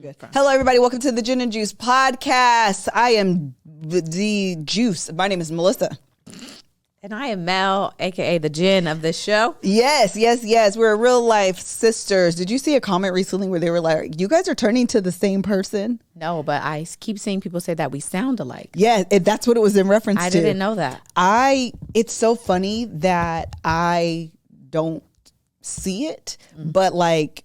Good. Hello, everybody. Welcome to the Gin and Juice podcast. I am the Juice. My name is Melissa. And I am Mel, a.k.a. the Gin of this show. Yes. We're real life sisters. Did you see a comment recently where they were like, you guys are turning to the same person? No, but I keep seeing people say that we sound alike. Yeah, that's what it was in reference to. I didn't know that. It's so funny that I don't see it, but like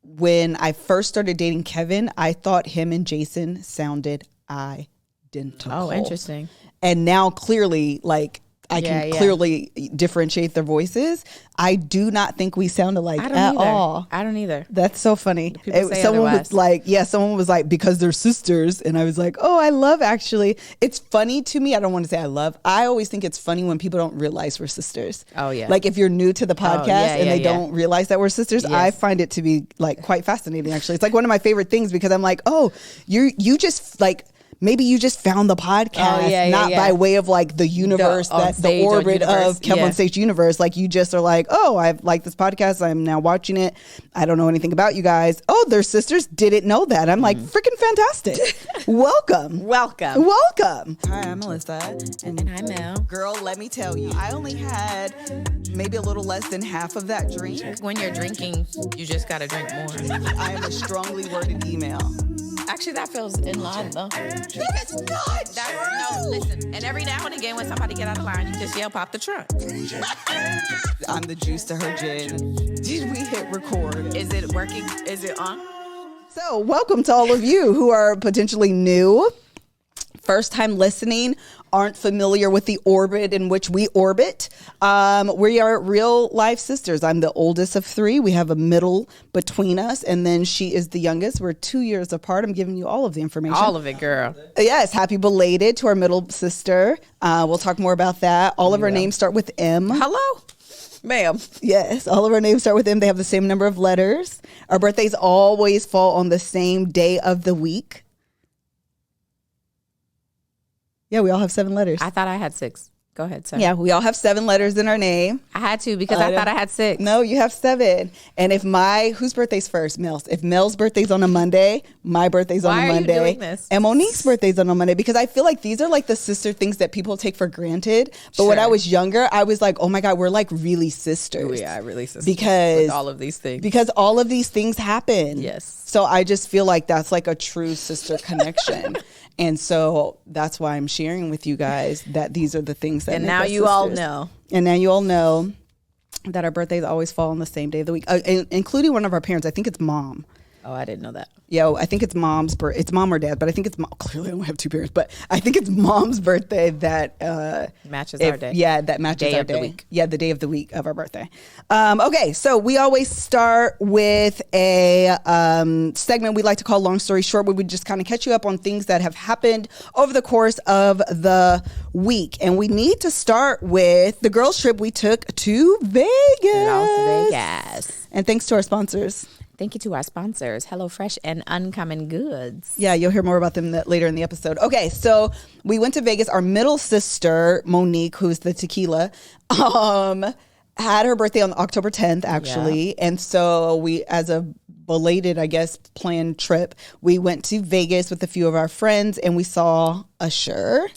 when I first started dating Kevin, I thought him and Jason sounded identical. Oh, interesting. And now clearly, like, I can clearly differentiate their voices. I do not think we sound alike at all. I don't either. That's so funny. People say someone otherwise. Someone was like, because they're sisters. And I was like, oh, I love actually. It's funny to me. I don't want to say I love. I always think it's funny when people don't realize we're sisters. Oh, yeah. Like if you're new to the podcast and they don't realize that we're sisters, yes. I find it to be like quite fascinating, actually. It's like one of my favorite things because I'm like, oh, you just like, maybe you just found the podcast, not by way of like the universe, the orbit of KevOnStage universe. Like you just are like, oh, I like this podcast. I'm now watching it. I don't know anything about you guys. Oh, they're sisters. Didn't know that. I'm like, freaking fantastic. Welcome. Hi, I'm Melissa. And I'm Mel. Girl, let me tell you, I only had maybe a little less than half of that drink. When you're drinking, you just got to drink more. I am a strongly worded email. Actually, that feels in line, though. It's not. No, listen. And every now and again, when somebody get out of line, you just yell, "Pop the trunk." I'm the juice to her gin. Did we hit record? Is it working? Is it on? So, welcome to all of you who are potentially new, first time listening, aren't familiar with the orbit in which we orbit. We are real life sisters. I'm the oldest of three. We have a middle between us, and then she is the youngest. We're 2 years apart. I'm giving you all of the information. All of it, girl. Yes, happy belated to our middle sister. We'll talk more about that. All of our names start with M. Hello? Ma'am. Yes, all of our names start with M. They have the same number of letters. Our birthdays always fall on the same day of the week. Yeah, we all have 7 letters. I thought I had 6. Go ahead, sir. Yeah, we all have 7 letters in our name. I had to because I thought I had 6. No, you have 7. And if whose birthday's first? Mel's. If Mel's birthday's on a Monday, my birthday's on a Monday. Why are you doing this? And Monique's birthday's on a Monday because I feel like these are like the sister things that people take for granted. But when I was younger, I was like, oh my God, we're like really sisters. We are really sisters. Because with all of these things. Because all of these things happen. Yes. So I just feel like that's like a true sister connection. And so that's why I'm sharing with you guys that these are the things that make us sisters. And now you all know that our birthdays always fall on the same day of the week, including one of our parents. I think it's mom. Oh, I didn't know that. Yeah, I think it's mom's birthday. It's mom or dad, but I think it's mom. Clearly, I don't have 2 parents, but I think it's mom's birthday that matches our day. Yeah, that matches day our of day. The week. Yeah, the day of the week of our birthday. Okay, so we always start with a segment we like to call Long Story Short, where we just kind of catch you up on things that have happened over the course of the week. And we need to start with the girls' trip we took to Vegas. Las Vegas. And thanks to our sponsors. Thank you to our sponsors, HelloFresh and Uncommon Goods. Yeah, you'll hear more about them later in the episode. Okay, so we went to Vegas. Our middle sister, Monique, who's the tequila, had her birthday on October 10th, actually. Yeah. And so we, as a belated, I guess, planned trip, we went to Vegas with a few of our friends and we saw Usher.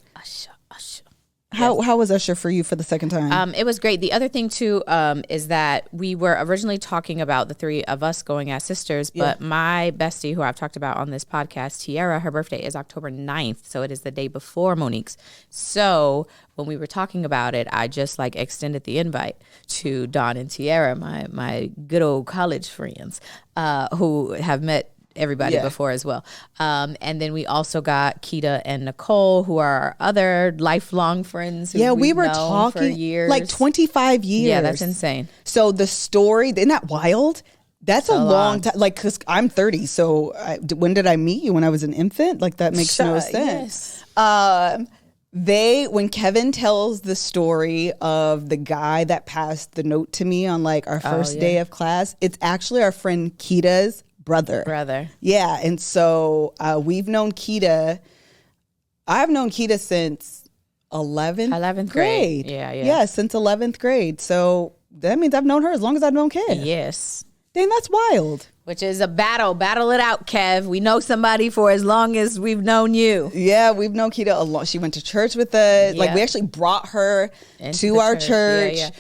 How was Usher for you for the second time? It was great. The other thing, too, is that we were originally talking about the 3 of us going as sisters, but my bestie, who I've talked about on this podcast, Tiara, her birthday is October 9th, so it is the day before Monique's. So when we were talking about it, I just like extended the invite to Dawn and Tiara, my good old college friends, who have met everybody before as well. And then we also got Keita and Nicole, who are our other lifelong friends who we were talking for years. Like 25 years. Yeah, that's insane. So the story, isn't that wild? That's a long time. Like, because I'm 30. So when did I meet you? When I was an infant? Like, that makes no sense. Yes. When Kevin tells the story of the guy that passed the note to me on like our first day of class, it's actually our friend Keita's brother. Yeah. And so we've known Keita. I've known Keita since 11th grade. Yeah, since 11th grade. So that means I've known her as long as I've known kids. Yes. Dang, that's wild. Which is a battle. Battle it out, Kev. We know somebody for as long as we've known you. Yeah, we've known Keita a lot. She went to church with us. Yeah. Like, we actually brought her to our church. Yeah.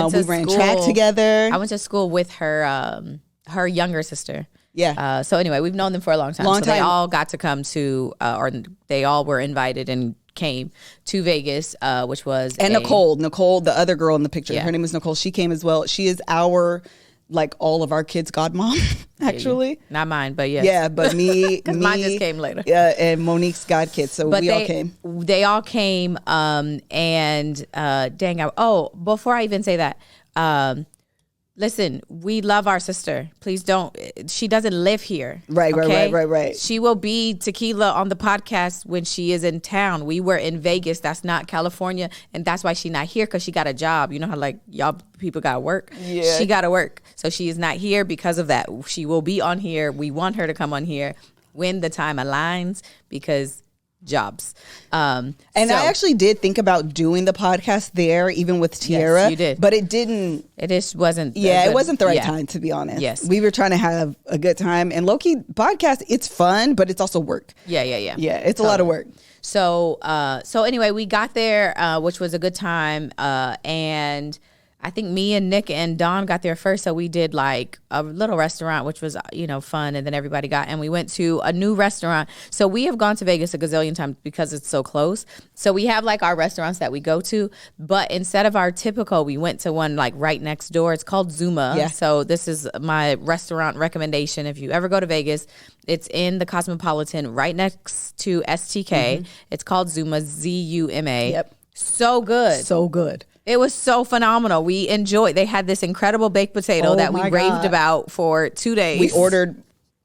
We ran track together. I went to school with her her younger sister. Yeah. So anyway, we've known them for a long time. They all got to come to, or they all were invited and came to Vegas, which was Nicole, the other girl in the picture. Yeah. Her name is Nicole. She came as well. She is our, like, all of our kids' godmom, actually. Yeah. Not mine, but yes. Yeah, but me. Mine just came later. Yeah, and Monique's godkid. So all came. They all came, before I even say that, listen, we love our sister. Please don't. She doesn't live here. Right. She will be tequila on the podcast when she is in town. We were in Vegas. That's not California. And that's why she's not here, because she got a job. You know how, like, y'all people got to work? Yeah. She got to work. So she is not here because of that. She will be on here. We want her to come on here when the time aligns, because jobs. I actually did think about doing the podcast there, even with Tiara. Yes, you did. But it didn't. It just wasn't. It wasn't the right time, to be honest. Yes. We were trying to have a good time. And low-key podcast, it's fun, but it's also work. Yeah. Yeah, it's a lot of work. So anyway, we got there, which was a good time. And I think me and Nick and Dawn got there first. So we did like a little restaurant, which was, fun. And then everybody and we went to a new restaurant. So we have gone to Vegas a gazillion times because it's so close. So we have like our restaurants that we go to. But instead of our typical, we went to one like right next door. It's called Zuma. Yeah. So this is my restaurant recommendation. If you ever go to Vegas, it's in the Cosmopolitan right next to STK. Mm-hmm. It's called Zuma, ZUMA. Yep. So good. So good. It was so phenomenal. We enjoyed. They had this incredible baked potato that we raved about for 2 days. We ordered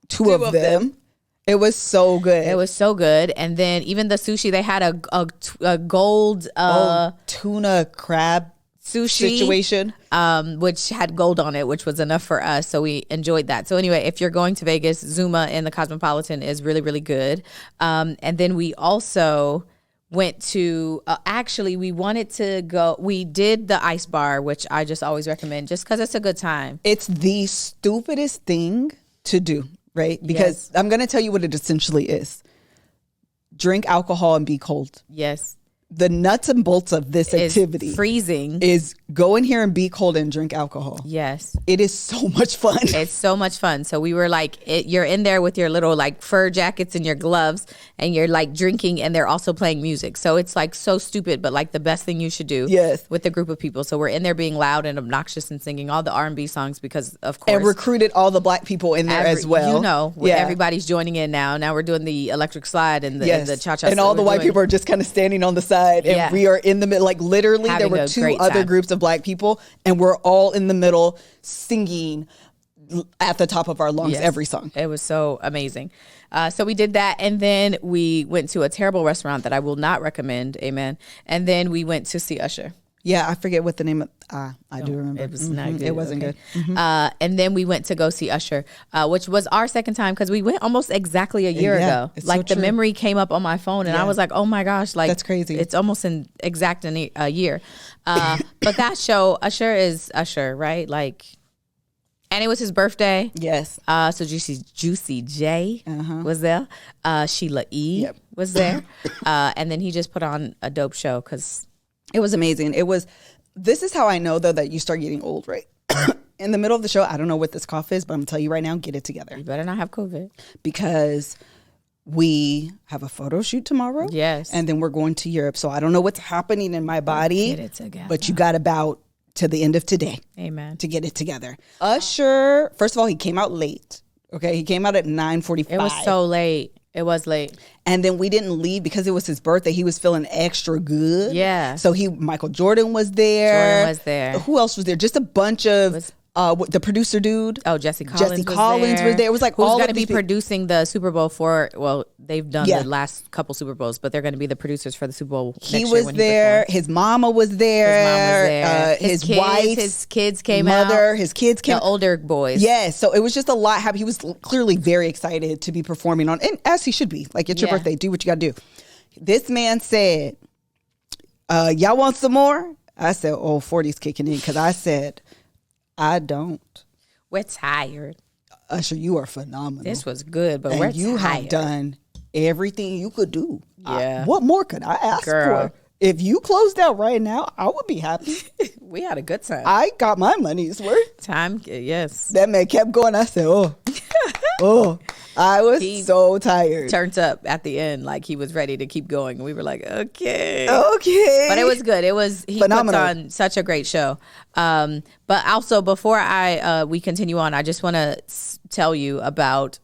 two of them. It was so good. It was so good. And then even the sushi, they had a gold tuna crab sushi situation, which had gold on it, which was enough for us. So we enjoyed that. So anyway, if you're going to Vegas, Zuma in the Cosmopolitan is really, really good. And then we also went to we wanted to go. We did the ice bar, which I just always recommend, just because it's a good time. It's the stupidest thing to do, right? Because I'm going to tell you what it essentially is: drink alcohol and be cold. Yes. The nuts and bolts of this activity freezing is go in here and be cold and drink alcohol. Yes. It is so much fun. It's so much fun. So we were like, you're in there with your little like fur jackets and your gloves, and you're like drinking, and they're also playing music. So it's like so stupid, but like the best thing you should do with a group of people. So we're in there being loud and obnoxious and singing all the R&B songs because, of course. And recruited all the black people in there as well. Everybody's joining in now. Now we're doing the electric slide and the cha-cha. And all the white people are just kind of standing on the side. And we are in the middle, like literally there were two other groups of black people, and we're all in the middle singing at the top of our lungs every song. It was so amazing. So we did that, and then we went to a terrible restaurant that I will not recommend, amen. And then we went to see Usher. Yeah, I forget what the name of. I do remember. It was not good. It wasn't good. Mm-hmm. And then we went to go see Usher, which was our second time because we went almost exactly a year ago. Like the memory came up on my phone, and I was like, "Oh my gosh!" Like that's crazy. It's almost a year. But that show, Usher is Usher, right? Like, and it was his birthday. Yes. So Juicy J was there. Sheila E was there, and then he just put on a dope show because. It was amazing. This is how I know, though, that you start getting old, right? In the middle of the show, I don't know what this cough is, but I'm going to tell you right now, get it together. You better not have COVID. Because we have a photo shoot tomorrow. Yes. And then we're going to Europe. So I don't know what's happening in my body. Get it together. But you got about to the end of today. Amen. To get it together. Usher, first of all, he came out late. Okay? He came out at 9:45. It was so late. It was late. And then we didn't leave because it was his birthday. He was feeling extra good. Yeah. So Michael Jordan was there. Who else was there? Just a bunch of the producer dude. Oh, Jesse Collins was there. It was like who's going to be producing the Super Bowl they've done the last couple Super Bowls, but they're going to be the producers for the Super Bowl next year. He was there. His mama was there. His wife. His kids came out. His kids came. The older boys. Yes. So it was just a lot happening. He was clearly very excited to be performing and as he should be. Like, it's your birthday. Do what you got to do. This man said, y'all want some more? I said, 40's kicking in, because I said, I don't. We're tired. Usher, you are phenomenal. This was good, but and you have done everything you could do. Yeah. What more could I ask for? If you closed out right now, I would be happy. We had a good time. I got my money's worth. Time, yes. That man kept going. I said, oh, I was so tired. Turned up at the end like he was ready to keep going. We were like, okay. But it was good. He phenomenal. puts on such a great show. But also before we continue on, I just want to tell you about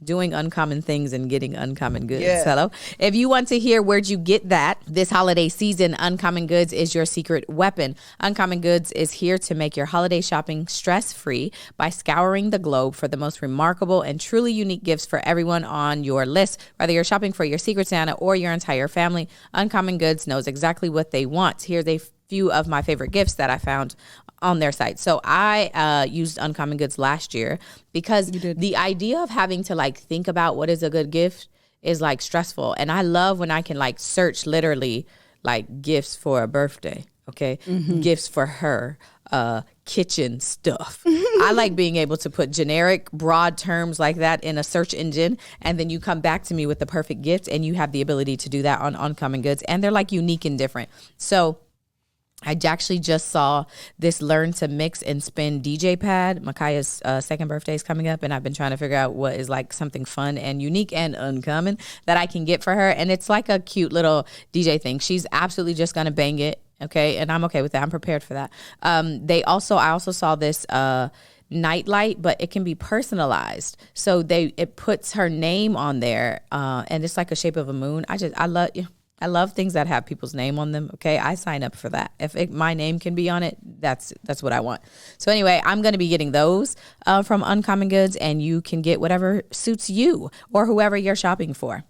doing uncommon things and getting uncommon goods. Yeah. Hello. If you want to hear where'd you get that this holiday season, Uncommon Goods is your secret weapon. Uncommon Goods is here to make your holiday shopping stress-free by scouring the globe for the most remarkable and truly unique gifts for everyone on your list. Whether you're shopping for your Secret Santa or your entire family, Uncommon Goods knows exactly what they want. Here's a few of my favorite gifts that I found on their site. So I used Uncommon Goods last year because the idea of having to like think about what is a good gift is like stressful. And I love when I can like search literally like gifts for a birthday. Okay. Gifts for her, kitchen stuff. I like being able to put generic broad terms like that in a search engine. And then you come back to me with the perfect gift, and you have the ability to do that on Uncommon Goods. And they're like unique and different. So I actually just saw this Learn to Mix and Spin DJ pad. Makaya's second birthday is coming up, and I've been trying to figure out what is like something fun and unique and uncommon that I can get for her. And it's like a cute little DJ thing. She's absolutely just going to bang it. Okay. And I'm okay with that. I'm prepared for that. I also saw this nightlight, but it can be personalized. So it puts her name on there, and it's like a shape of a moon. I love things that have people's name on them. Okay, I sign up for that. If my name can be on it, that's what I want. So anyway, I'm going to be getting those from Uncommon Goods, and you can get whatever suits you or whoever you're shopping for.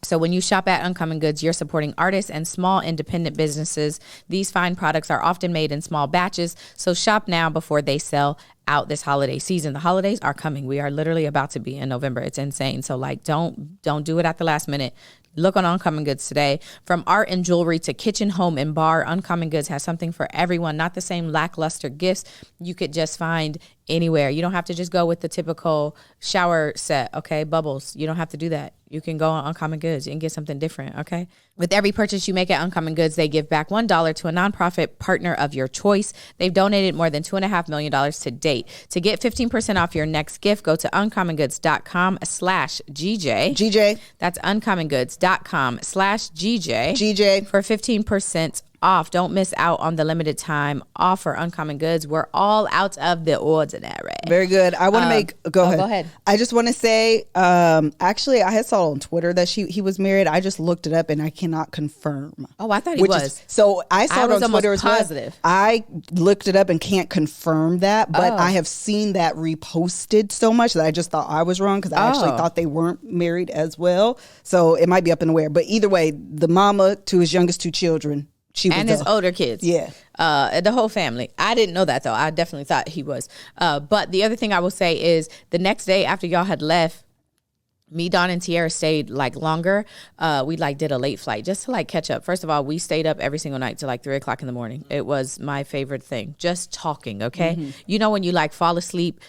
So when you shop at Uncommon Goods, you're supporting artists and small independent businesses. These fine products are often made in small batches, so shop now before they sell out this holiday season. The holidays are coming. We are literally about to be in November. It's insane. So like, don't do it at the last minute. Look on Uncommon Goods today. From art and jewelry to kitchen, home, and bar, Uncommon Goods has something for everyone. Not the same lackluster gifts you could just find anywhere. You don't have to just go with the typical shower set, okay? Bubbles. You don't have to do that. You can go on Uncommon Goods and get something different, okay? With every purchase you make at Uncommon Goods, they give back $1 to a nonprofit partner of your choice. They've donated more than $2.5 million to date. To get 15% off your next gift, go to uncommongoods.com/GJ. GJ. That's uncommongoods.com/GJ. GJ. For 15% off. Don't miss out on the limited time offer. Uncommon Goods. We're all out of the ordinary. Very good. I want to go ahead. Go ahead. I just want to say, actually, I had saw on Twitter that he was married. I just looked it up and I cannot confirm. Oh, I thought he was. So I saw it on Twitter as well. Positive. I looked it up and can't confirm that, but I have seen that reposted so much that I just thought I was wrong because I actually thought they weren't married as well. So it might be up in the air. But either way, the mama to his youngest two children, and his older kids. Yeah. The whole family. I didn't know that, though. I definitely thought he was. But the other thing I will say is the next day after y'all had left, me, Dawn, and Tiara stayed like longer. We like did a late flight just to like catch up. First of all, we stayed up every single night till like 3 o'clock in the morning. It was my favorite thing. Just talking, okay? Mm-hmm. You know when you like fall asleep?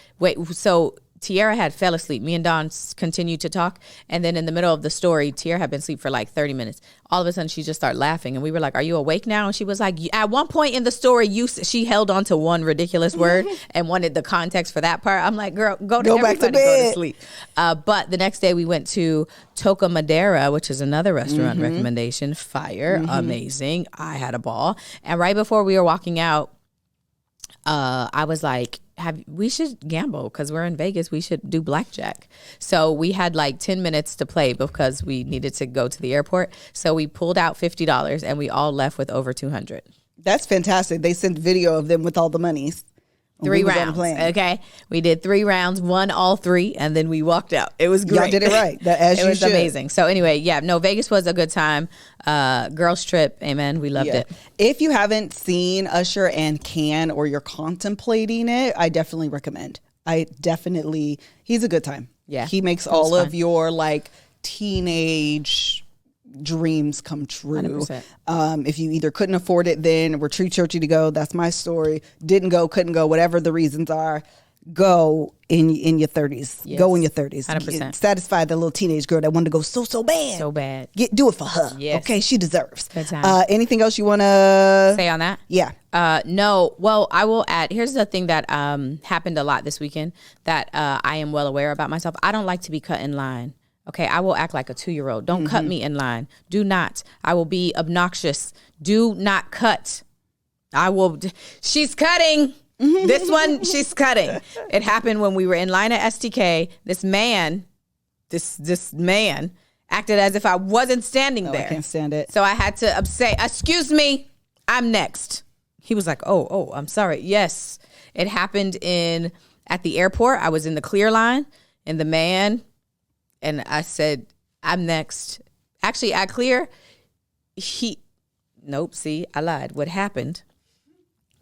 So Tiara had fell asleep. Me and Dawn continued to talk. And then in the middle of the story, Tiara had been asleep for like 30 minutes. All of a sudden, she just started laughing. And we were like, are you awake now? And she was like, at one point in the story, she held on to one ridiculous word and wanted the context for that part. I'm like, girl, go back to bed. Go to sleep. But the next day, we went to Toca Madera, which is another restaurant recommendation. Fire. Amazing. I had a ball. And right before we were walking out, I was like, we should gamble because we're in Vegas. We should do blackjack. So we had like 10 minutes to play because we needed to go to the airport. So we pulled out $50 and we all left with over $200. That's fantastic. They sent video of them with all the monies. 3 rounds. Okay. We did 3 rounds, won all 3, and then we walked out. It was great. Y'all did it right. It was amazing. So anyway, Vegas was a good time. Girls trip. Amen. We loved it. If you haven't seen Usher and can, or you're contemplating it, I definitely recommend. He's a good time. Yeah. He makes all of your like teenage dreams come true. 100%. If you either couldn't afford it then, were too churchy to go, that's my story. Didn't go, couldn't go, whatever the reasons are, go in your 30s. Yes. Go in your 30s. 100%. Satisfy the little teenage girl that wanted to go so bad. So bad. Do it for her. Yes. Okay, she deserves. Good time. Anything else you want to say on that? Yeah. No. Well, I will add, here's the thing that happened a lot this weekend that I am well aware about myself. I don't like to be cut in line. Okay, I will act like a 2-year-old. Don't cut me in line. Do not. I will be obnoxious. Do not cut. She's cutting. This one, she's cutting. It happened when we were in line at STK. This man acted as if I wasn't standing there. I can't stand it. So I had to say, excuse me, I'm next. He was like, oh, I'm sorry. Yes, it happened at the airport. I was in the clear line, and the man, and I said, I'm next. Actually, I clear. Nope, see, I lied. What happened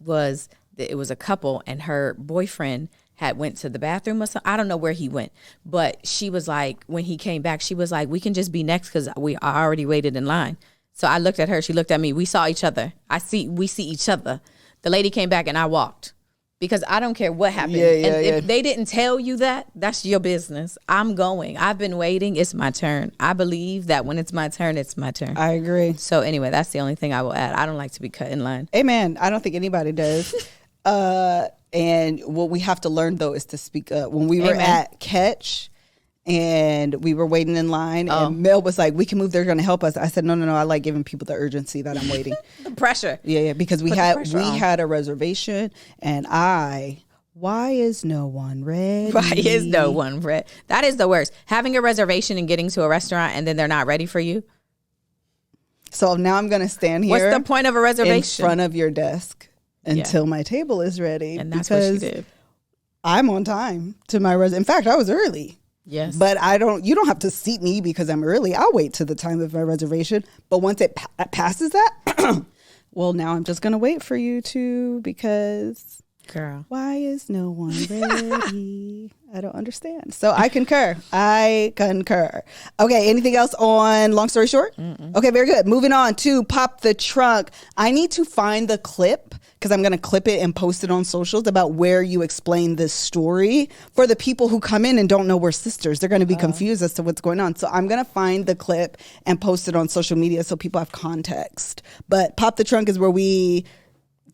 was that it was a couple, and her boyfriend had went to the bathroom or something. I don't know where he went, but she was like, when he came back, she was like, we can just be next because we already waited in line. So I looked at her. She looked at me. We saw each other. We see each other. The lady came back and I walked because I don't care what happened. If they didn't tell you that, that's your business. I'm going. I've been waiting. It's my turn. I believe that when it's my turn, it's my turn. I agree. So anyway, that's the only thing I will add. I don't like to be cut in line. Amen. I don't think anybody does. And what we have to learn, though, is to speak up. When we were at Catch and we were waiting in line and Mel was like, we can move. They're going to help us. I said, no. I like giving people the urgency that I'm waiting. The pressure. Yeah. Because we had a reservation and why is no one ready? Why is no one ready? That is the worst. Having a reservation and getting to a restaurant and then they're not ready for you. So now I'm going to stand here. What's the point of a reservation? In front of your desk until my table is ready. And that's what she did. I'm on time to my In fact, I was early. Yes. But you don't have to seat me because I'm early. I'll wait to the time of my reservation. But once it passes that, well, now I'm just going to wait for you to because... Girl. Why is no one ready? I don't understand. So I concur. Okay, anything else on long story short? Okay, very good. Moving on to Pop the Trunk. I need to find the clip because I'm going to clip it and post it on socials about where you explain this story for the people who come in and don't know we're sisters. They're going to be confused as to what's going on. So I'm going to find the clip and post it on social media so people have context. But Pop the Trunk is where we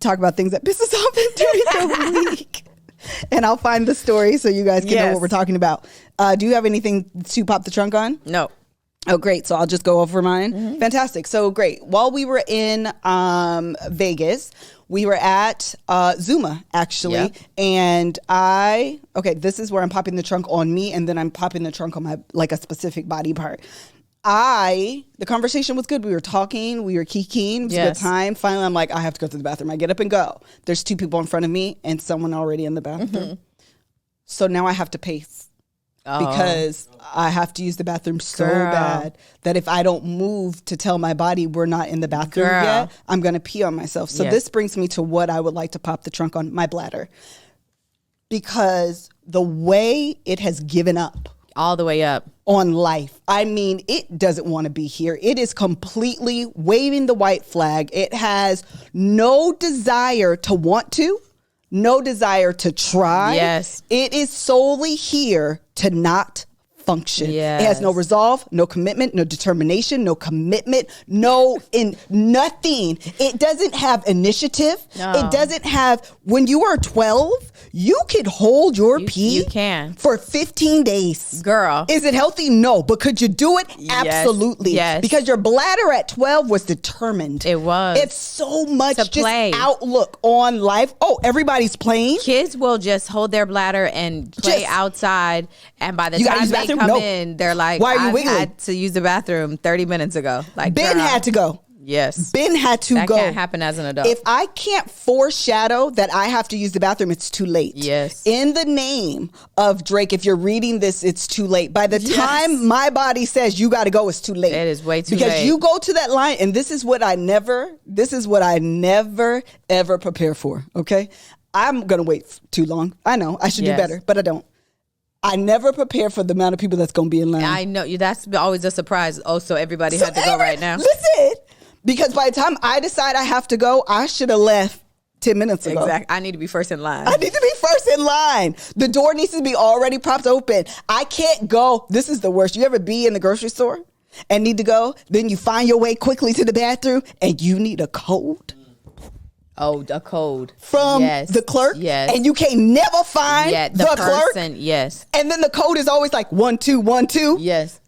talk about things that piss us off during the week. And I'll find the story so you guys can know what we're talking about. Do you have anything to pop the trunk on? No. Oh, great. So I'll just go over mine. Fantastic. So great. While we were in Vegas, we were at Zuma, actually. Yep. And this is where I'm popping the trunk on me. And then I'm popping the trunk on a specific body part. The conversation was good. We were talking, we were kikiing. It was a good time. Finally, I'm like, I have to go to the bathroom. I get up and go. There's 2 people in front of me and someone already in the bathroom. So now I have to pace because I have to use the bathroom so bad that if I don't move to tell my body we're not in the bathroom yet, I'm going to pee on myself. So this brings me to what I would like to pop the trunk on, my bladder. Because the way it has given up. All the way up. On life. I mean, it doesn't want to be here. It is completely waving the white flag. It has no desire to want to, no desire to try. Yes. It is solely here to not function. Yes. It has no resolve, no commitment, no determination, no commitment, nothing. It doesn't have initiative. No. It doesn't have, when you are 12, you can hold your pee you can. For 15 days. Girl. Is it healthy? No. But could you do it? Yes. Absolutely. Yes. Because your bladder at 12 was determined. It was. It's so much to just play. Outlook on life. Oh, everybody's playing. Kids will just hold their bladder and play outside. And by the time they come in, they're like, why are you I had to use the bathroom 30 minutes ago. Like Ben had to go. Yes. Ben had to that go. That can't happen as an adult. If I can't foreshadow that I have to use the bathroom, it's too late. Yes. In the name of Drake, if you're reading this, it's too late. By the time my body says you got to go, it's too late. It is way too late. Because you go to that line, and this is what I never ever prepare for, okay? I'm going to wait too long. I know. I should do better, but I don't. I never prepare for the amount of people that's going to be in line. I know. That's always a surprise. Oh, so everybody had to go right now. Listen. Because by the time I decide I have to go, I should have left 10 minutes ago. Exactly. I need to be first in line. I need to be first in line. The door needs to be already propped open. I can't go. This is the worst. You ever be in the grocery store and need to go? Then you find your way quickly to the bathroom and you need a code. Oh, a code. From the clerk. Yes. And you can't never find the clerk. Yes. And then the code is always like 1212. Yes.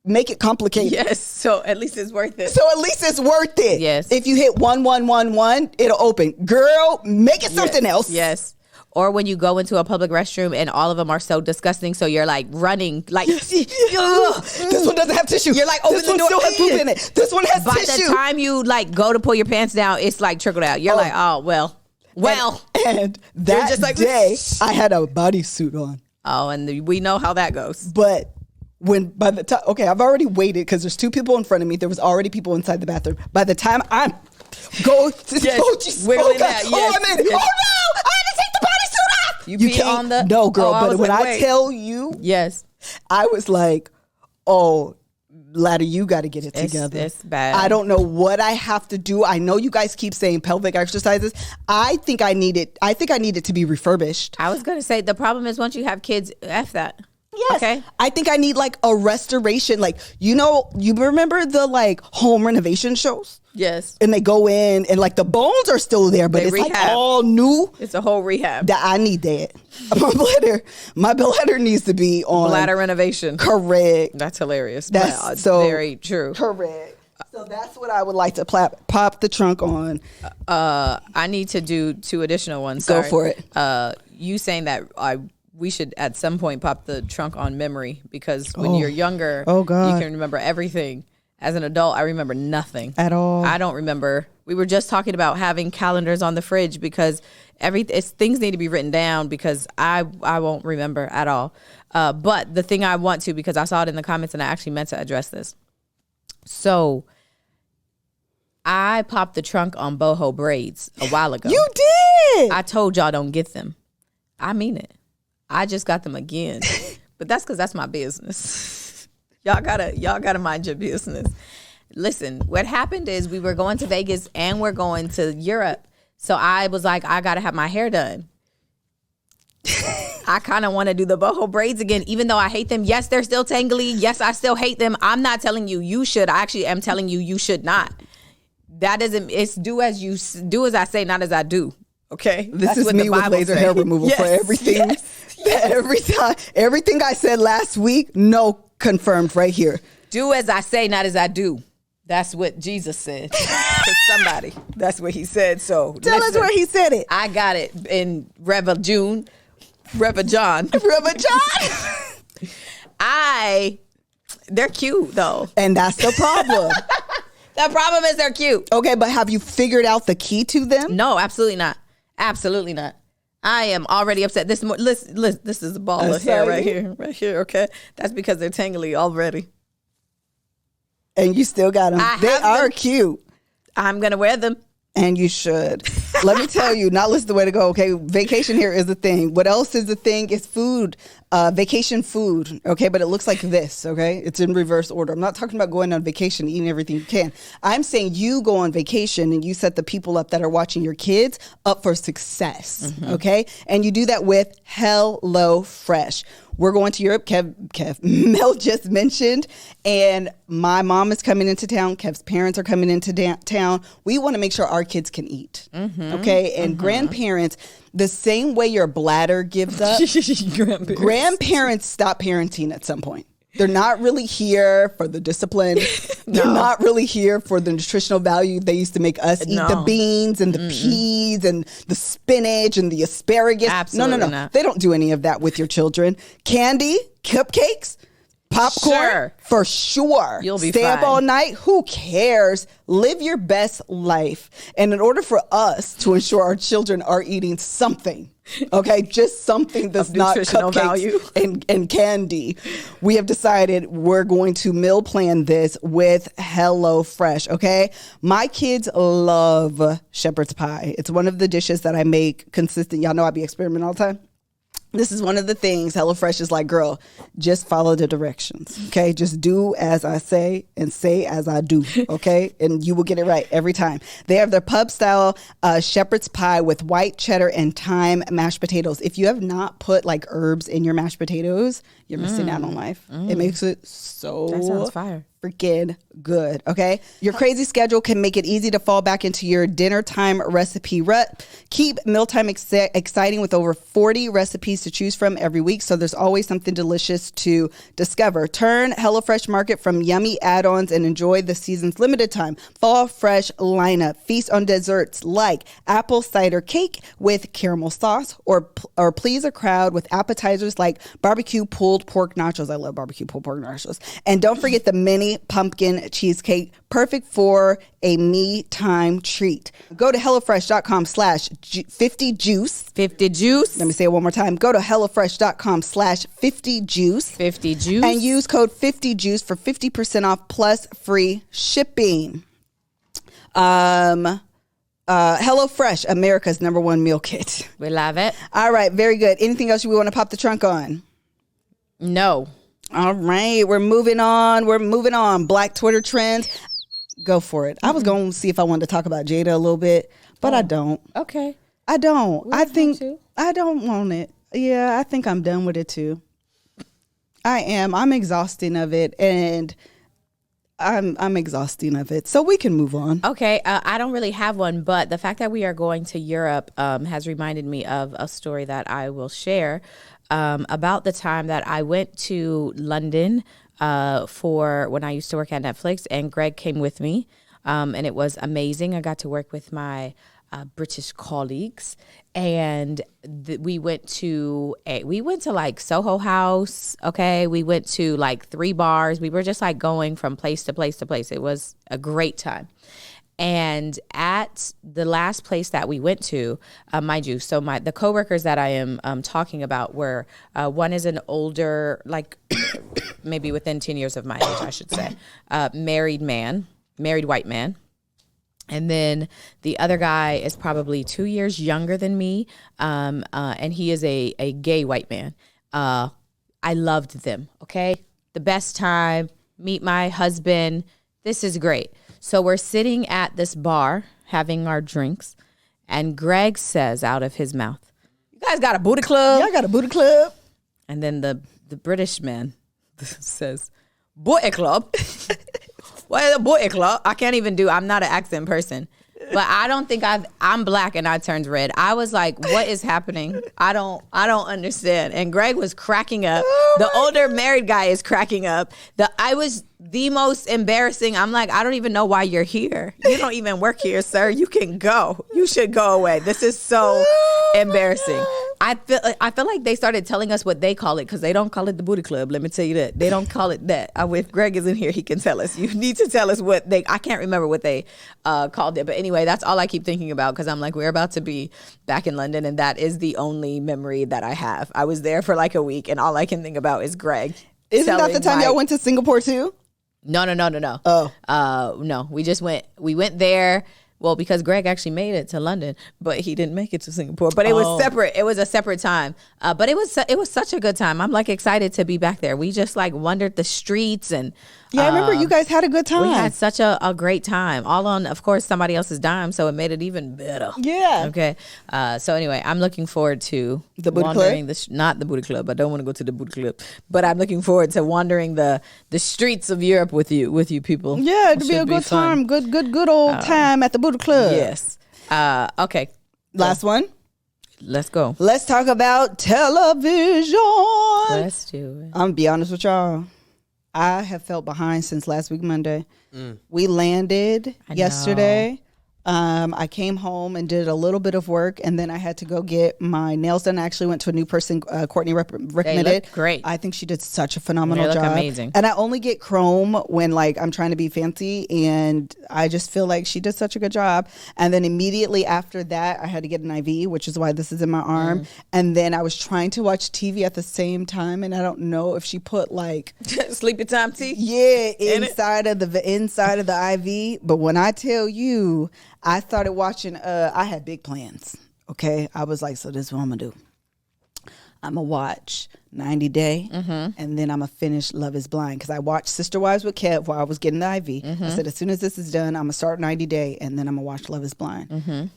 Make it complicated. Yes. So at least it's worth it. Yes. If you hit 1111, it'll open. Girl, make it something else. Yes. Or when you go into a public restroom and all of them are so disgusting, so you're like running, like this one doesn't have tissue. You're like, open the door. This one still has poop in it. This one has tissue. By the time you like go to pull your pants down, it's like trickled out. You're like, oh well. And that just like, day, I had a bodysuit on. Oh, and we know how that goes. But by the time, I've already waited because there's 2 people in front of me. There was already people inside the bathroom. By the time I'm wiggling that. Yes. I'm in. Oh no! I had to take the bodysuit off. You pee on the no, girl. But when I tell you, yes, I was like, oh, Ladder, you got to get it together. It's bad. I don't know what I have to do. I know you guys keep saying pelvic exercises. I think I need it. I think I need it to be refurbished. I was gonna say the problem is once you have kids, F that. Yes. Okay. I think I need like a restoration. Like, you remember the like home renovation shows? Yes. And they go in and like the bones are still there, but it's like all new. It's a whole rehab. I need that. My bladder needs to be on bladder renovation. Correct. That's hilarious. That's so very true. Correct. So that's what I would like to pop the trunk on. I need to do 2 additional ones. Go for it. You saying that we should at some point pop the trunk on memory because when you're younger, you can remember everything. As an adult, I remember nothing at all. I don't remember. We were just talking about having calendars on the fridge because things need to be written down because I won't remember at all. But the thing I want to, because I saw it in the comments and I actually meant to address this. So I popped the trunk on Boho Braids a while ago. You did. I told y'all don't get them. I mean it. I just got them again, but that's because that's my business. Y'all gotta mind your business. Listen, what happened is we were going to Vegas and we're going to Europe. So I was like, I gotta have my hair done. I kind of want to do the Boho braids again, even though I hate them. Yes, they're still tangly. Yes, I still hate them. I'm not telling you should. I actually am telling you should not. That doesn't. It's do as I say, not as I do. Okay, this is me with laser hair removal for everything. Yes. Everything I said last week, no, confirmed right here. Do as I say, not as I do. That's what Jesus said to somebody. That's what he said. So tell us where he said it. I got it in Rev John. They're cute though, and that's the problem. The problem is they're cute. Okay, but have you figured out the key to them? No, absolutely not. Absolutely not. I am already upset. This is a ball of hair right here. Okay, that's because they're tangly already. And you still got them. They are cute. I'm gonna wear them. And you should. Let me tell you, not listen the way to go. Okay, vacation here is a thing. What else is a thing is food, vacation food. Okay, but it looks like this. Okay, it's in reverse order. I'm not talking about going on vacation, eating everything you can. I'm saying you go on vacation and you set the people up that are watching your kids up for success. Mm-hmm. Okay, and you do that with Hello Fresh. We're going to Europe. Mel just mentioned, and my mom is coming into town. Kev's parents are coming into town. We want to make sure our kids can eat. Mm-hmm. Okay, and grandparents, the same way your bladder gives up, grandparents stop parenting at some point. They're not really here for the discipline. They're not really here for the nutritional value. They used to make us eat the beans and the peas and the spinach and the asparagus. Absolutely no. not. They don't do any of that with your children. Candy, cupcakes, popcorn, for sure. You'll be Stay fine. up all night. Who cares? Live your best life. And in order for us to ensure our children are eating something, okay, just something that's not nutritional value and candy, we have decided we're going to meal plan this with Hello Fresh. Okay, my kids love shepherd's pie. It's one of the dishes that I make consistent. Y'all know I be experimenting all the time. This is one of the things HelloFresh is like, girl, just follow the directions, okay? Just do as I say and say as I do, okay? And you will get it right every time. They have their pub-style shepherd's pie with white cheddar and thyme mashed potatoes. If you have not put like herbs in your mashed potatoes, you're missing out on life. It makes it so That sounds fire. freaking good, okay? Your crazy schedule can make it easy to fall back into your dinner time recipe rut. Keep mealtime exciting with over 40 recipes to choose from every week, so there's always something delicious to discover. Turn HelloFresh Market from yummy add-ons and enjoy the season's limited time fall fresh lineup. Feast on desserts like apple cider cake with caramel sauce, or please a crowd with appetizers like barbecue pulled pork nachos. I love barbecue pulled pork nachos. And don't forget the mini pumpkin cheesecake, perfect for a me time treat. Go to HelloFresh.com/50juice. 50 juice. Let me say it one more time. Go to HelloFresh.com/50juice. 50 juice. And use code 50juice for 50% off plus free shipping. HelloFresh, America's #1 meal kit. We love it. All right, very good. Anything else you want to pop the trunk on? No. All right, we're moving on. Black Twitter trends. Go for it. I was going to see if I wanted to talk about Jada a little bit, but I don't. Okay. I don't. We I don't think have to. I don't want it. Yeah, I think I'm done with it too. I am. I'm exhausting of it, and I'm exhausting of it. So we can move on. Okay. I don't really have one, but the fact that we are going to Europe has reminded me of a story that I will share about the time that I went to London for when I used to work at Netflix, and Greg came with me, and it was amazing. I got to work with my British colleagues, and we went to like Soho House. Okay, we went to like 3 bars. We were just like going from place to place to place. It was a great time. And at the last place that we went to, mind you, so the coworkers that I am talking about were one is an older, like maybe within 10 years of my age, I should say, married white man. And then the other guy is probably 2 years younger than me, and he is a gay white man. I loved them, okay? The best time, meet my husband. This is great. So we're sitting at this bar having our drinks, and Greg says out of his mouth, "You guys got a booty club?" Yeah, I got a booty club. And then the British man says, "Booty club?" What is a booty club? I'm not an accent person. But I don't think I'm black and I turned red. I was like, what is happening? I don't understand. And Greg was cracking up. The older married guy is cracking up. I was the most embarrassing. I'm like, I don't even know why you're here. You don't even work here, sir. You can go. You should go away. This is so embarrassing. I feel like they started telling us what they call it, because they don't call it the booty club. Let me tell you that. They don't call it that. If Greg is in here, he can tell us. You need to tell us I can't remember what they called it. But anyway, that's all I keep thinking about, because I'm like, we're about to be back in London, and that is the only memory that I have. I was there for like a week, and all I can think about is Greg. Isn't that the time y'all went to Singapore too? No. Oh. No. We went there. Well, because Greg actually made it to London, but he didn't make it to Singapore. But it was separate. It was a separate time. But it was such a good time. I'm like excited to be back there. We just like wandered the streets, and yeah, I remember you guys had a good time. We had such a great time, all on, of course, somebody else's dime, so it made it even better. Yeah. Okay. So anyway, I'm looking forward to the booty wandering club. Not the booty club. I don't want to go to the booty club, but I'm looking forward to wandering the streets of Europe with you people. Yeah, it'd be a good time. Good old time at the booty club. Yes. Okay. Last one. Let's go. Let's talk about television. Let's do it. I'm gonna be honest with y'all. I have felt behind since last week Monday. We landed yesterday. I came home and did a little bit of work, and then I had to go get my nails done. I actually went to a new person, Courtney recommended. They look great. I think she did such a phenomenal job. They look amazing. And I only get chrome when like I'm trying to be fancy, and I just feel like she did such a good job. And then immediately after that, I had to get an IV, which is why this is in my arm. And then I was trying to watch TV at the same time, and I don't know if she put like sleepy time tea. Yeah, inside of the IV. But when I tell you, I started watching, I had big plans, okay? I was like, so this is what I'm going to do. I'm going to watch 90 Day, and then I'm going to finish Love is Blind. Because I watched Sister Wives with Kev while I was getting the IV. I said, as soon as this is done, I'm going to start 90 Day, and then I'm going to watch Love is Blind.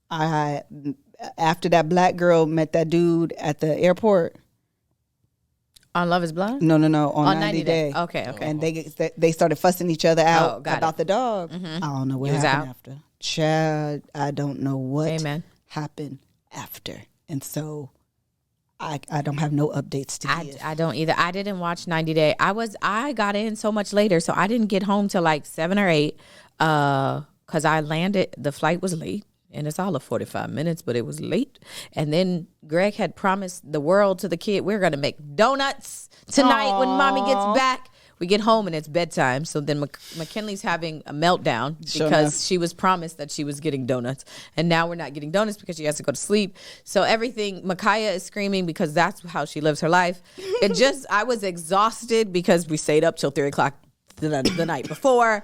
After that black girl met that dude at the airport. On Love is Blind? No. On 90 Day. Okay. And they started fussing each other out about the dog. I don't know what happened after. Chad, I don't know what happened after. And so I don't have no updates to give. I don't either. I didn't watch 90 Day. I got in so much later, so I didn't get home till like 7 or 8 because I landed. The flight was late, and it's all of 45 minutes, but it was late. And then Greg had promised the world to the kid, we're going to make donuts tonight when mommy gets back. We get home and it's bedtime. So then McKinley's having a meltdown because she was promised that she was getting donuts. And now we're not getting donuts because she has to go to sleep. So everything, Micaiah is screaming because that's how she lives her life. I was exhausted because we stayed up till 3 o'clock the night before.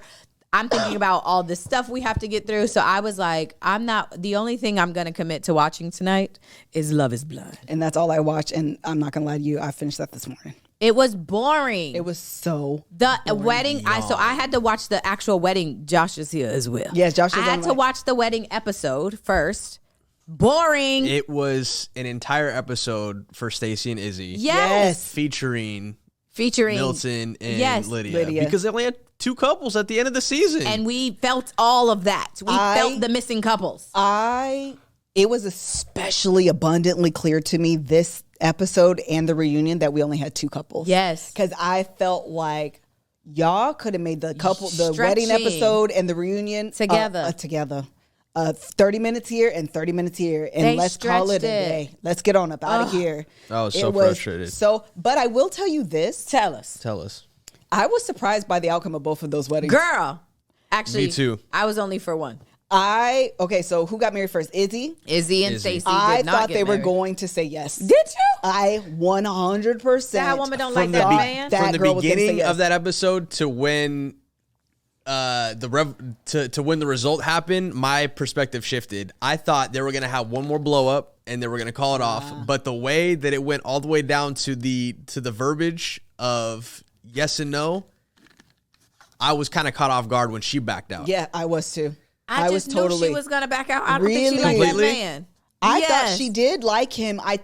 I'm thinking about all the stuff we have to get through. So I was like, the only thing I'm going to commit to watching tonight is Love is Blind. And that's all I watch. And I'm not going to lie to you, I finished that this morning. It was boring. It was so boring. Wedding. So I had to watch the actual wedding. Josh is here as well. Yes, Josh is I had to watch the wedding episode first. Boring. It was an entire episode for Stacey and Izzy. Yes. Featuring Milton and Lydia. Because they only had 2 couples at the end of the season. And we felt all of that. We felt the missing couples. It was especially abundantly clear to me this episode and the reunion that we only had 2 couples. Yes. Because I felt like y'all could have made the wedding episode and the reunion together. 30 minutes here and 30 minutes here, and let's call it a day. Let's get on up out of here. I was so frustrated. But I will tell you this. Tell us. I was surprised by the outcome of both of those weddings. Girl, actually, me too. I was only for one. So who got married first? Izzy and Stacey. I thought they were going to say yes. Did you? I 100%. That woman don't like that man. From the beginning of that episode to when to when the result happened, my perspective shifted. I thought they were gonna have one more blow up and they were gonna call it off. But the way that it went all the way down to the verbiage of yes and no, I was kind of caught off guard when she backed out. Yeah, I was too. I just knew she was going to back out. I don't think she liked that man. I thought she did like him. I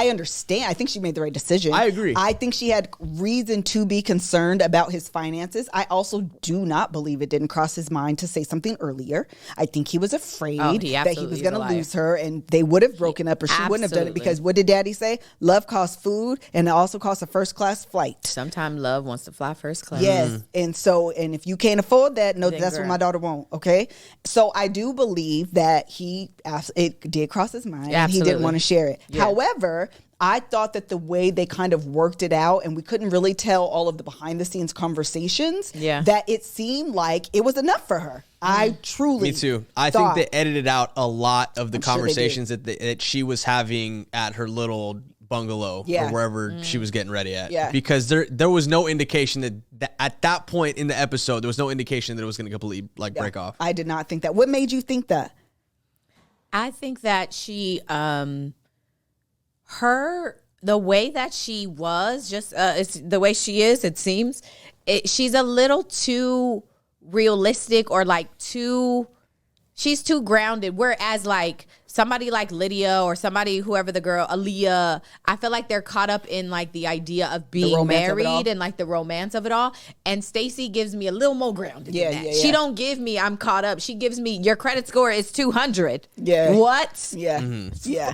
understand. I think she made the right decision. I agree. I think she had reason to be concerned about his finances. I also do not believe it didn't cross his mind to say something earlier. I think he was afraid that he was going to lose her and they would have broken up or she wouldn't have done it because what did Daddy say? Love costs food and it also costs a first class flight. Sometimes love wants to fly first class. Yes. And if you can't afford that, that's what my daughter won't. Okay. So I do believe that it did cross his mind and he didn't want to share it. Yeah. However, I thought that the way they kind of worked it out and we couldn't really tell all of the behind the scenes conversations that it seemed like it was enough for her. I truly Me too. I think they edited out a lot of the conversations that she was having at her little bungalow or wherever she was getting ready at. Yeah. Because there was no indication that at that point in the episode, there was no indication that it was going to completely break off. I did not think that. What made you think that? I think that she, the way that she was, it's the way she is, it seems, she's a little too realistic or she's too grounded. Whereas somebody like Lydia or somebody, whoever the girl, Aaliyah, I feel like they're caught up in the idea of being married and the romance of it all. And Stacey gives me a little more grounded than that. She don't give me I'm caught up. She gives me your credit score is 200. Yeah. What? Yeah. Mm-hmm. Yeah.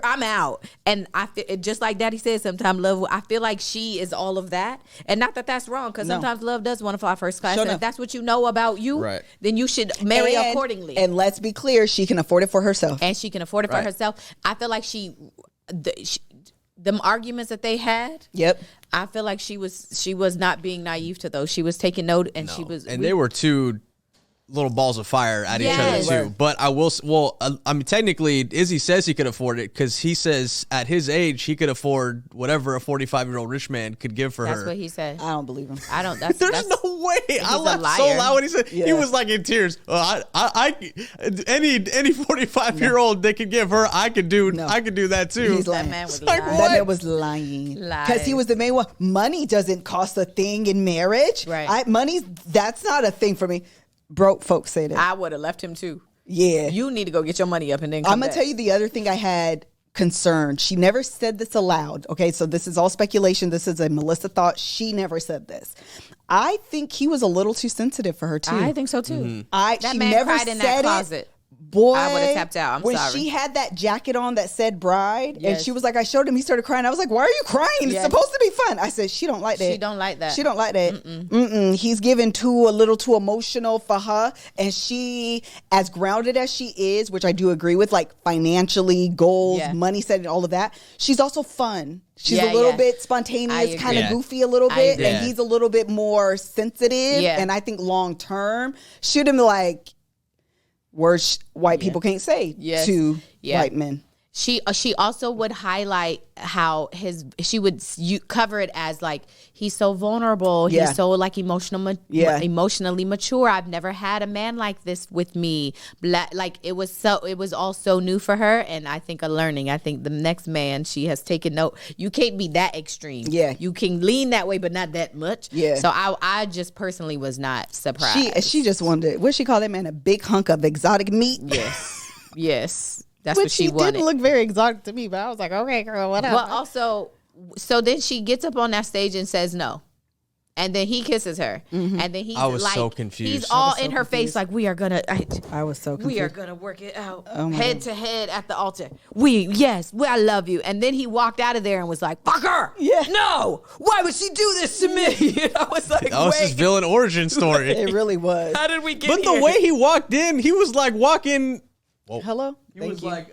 I'm out. And I feel, just like Daddy said, sometimes love, I feel like she is all of that. And not that that's wrong, because sometimes love does want to fly first class. And if that's what you know about you, then you should marry accordingly. And let's be clear, she can afford it for herself. And she can afford it for herself. I feel like them arguments that they had. Yep. I feel like she was not being naive to those. She was taking note, and she was. And they were two little balls of fire at each other too. But I will. Well, I mean, technically, Izzy says he could afford it because he says at his age he could afford whatever a 45-year-old rich man could give for her. That's what he said. I don't believe him. I don't. There's no way. I laughed so loud when he said he was like in tears. Any 45-year-old they could give her, I could do. No. I could do that too. He's lying. That man was lying. That man was lying because he was the main one. Money doesn't cost a thing in marriage. Right. That's not a thing for me. Broke folks say that. I would have left him too. Yeah. You need to go get your money up and then come I'm going to tell you the other thing I had concerned. She never said this aloud. Okay, so this is all speculation. This is a Melissa thought. She never said this. I think he was a little too sensitive for her too. I think so too. Mm-hmm. She man never cried in that closet. Boy, I would have tapped out. When she had that jacket on that said bride, and she was like, I showed him, he started crying. I was like, why are you crying? It's supposed to be fun. I said, she don't like that. She don't like that. She don't like that. He's given a little too emotional for her. And she, as grounded as she is, which I do agree with, like financially, goals, money setting, all of that, she's also fun. She's a little bit spontaneous, kind of goofy a little bit. And he's a little bit more sensitive. Yeah. And I think long term, should him like, words white people can't say to white men. She also would highlight how you cover it as like he's so vulnerable, he's so like emotionally mature. I've never had a man like this with me. Like it was all so new for her, and I think I think the next man she has taken note. You can't be that extreme. Yeah, you can lean that way, but not that much. Yeah. So I just personally was not surprised. She just wanted, what she called that man, a big hunk of exotic meat. Yes. That's what she wanted. Didn't look very exotic to me, but I was like, okay, girl, whatever. Well, also, so then she gets up on that stage and says no. And then he kisses her. And then he's I was so confused. He's all in her face like, we are going to. I was so confused. We are going to work it out head to head at the altar. I love you. And then he walked out of there and was like, fuck her. Yeah. No. Why would she do this to me? And I was like, that was his villain origin story. It really was. How did we get here? But the way he walked in, he was like walking. Whoa. Hello? He was like,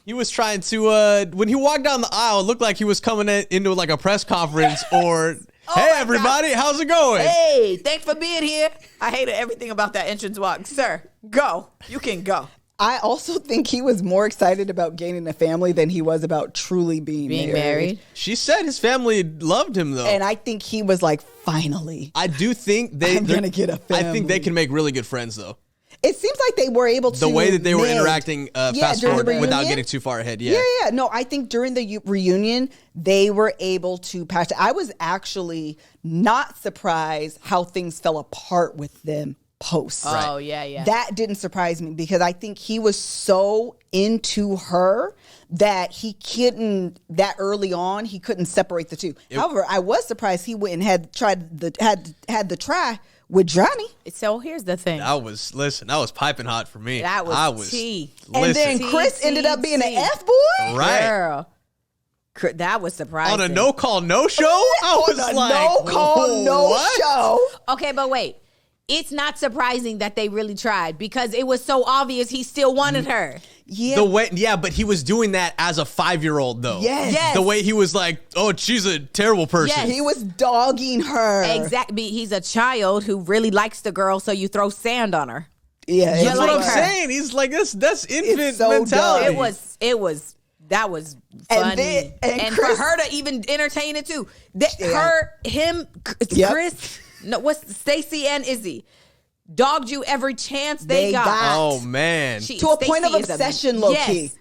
he was trying to, when he walked down the aisle, it looked like he was coming into like a press conference or, hey, everybody, how's it going? Hey, thanks for being here. I hated everything about that entrance walk. Sir, go. You can go. I also think he was more excited about gaining a family than he was about truly being married. She said his family loved him, though. And I think he was like, finally. I do think I'm going to get a family. I think they can make really good friends, though. It seems like they were able to. The way that they were interacting fast forward without getting too far ahead. Yeah. No, I think during the reunion, they were able to patch. I was actually not surprised how things fell apart with them post. Oh, yeah. That didn't surprise me because I think he was so into her that he couldn't, that early on, he couldn't separate the two. However, I was surprised he went and had the try with Johnny. So here's the thing. That was piping hot for me. That was tea. And then Chris ended up being an F-boy? Right. Girl. That was surprising. On a no-call, no-show? I was like, no-call, no-show. Okay, but wait. It's not surprising that they really tried because it was so obvious he still wanted her. Yeah. But he was doing that as a 5-year-old though. Yes. The way he was like, oh, she's a terrible person. Yes. He was dogging her. Exactly. He's a child who really likes the girl, so you throw sand on her. Yeah. That's what I'm saying. He's like, that's infant mentality. That was funny. And Chris, for her to even entertain it too. Chris, what's Stacey and Izzy dogged you every chance they got. Oh man, to a point of obsession, low key.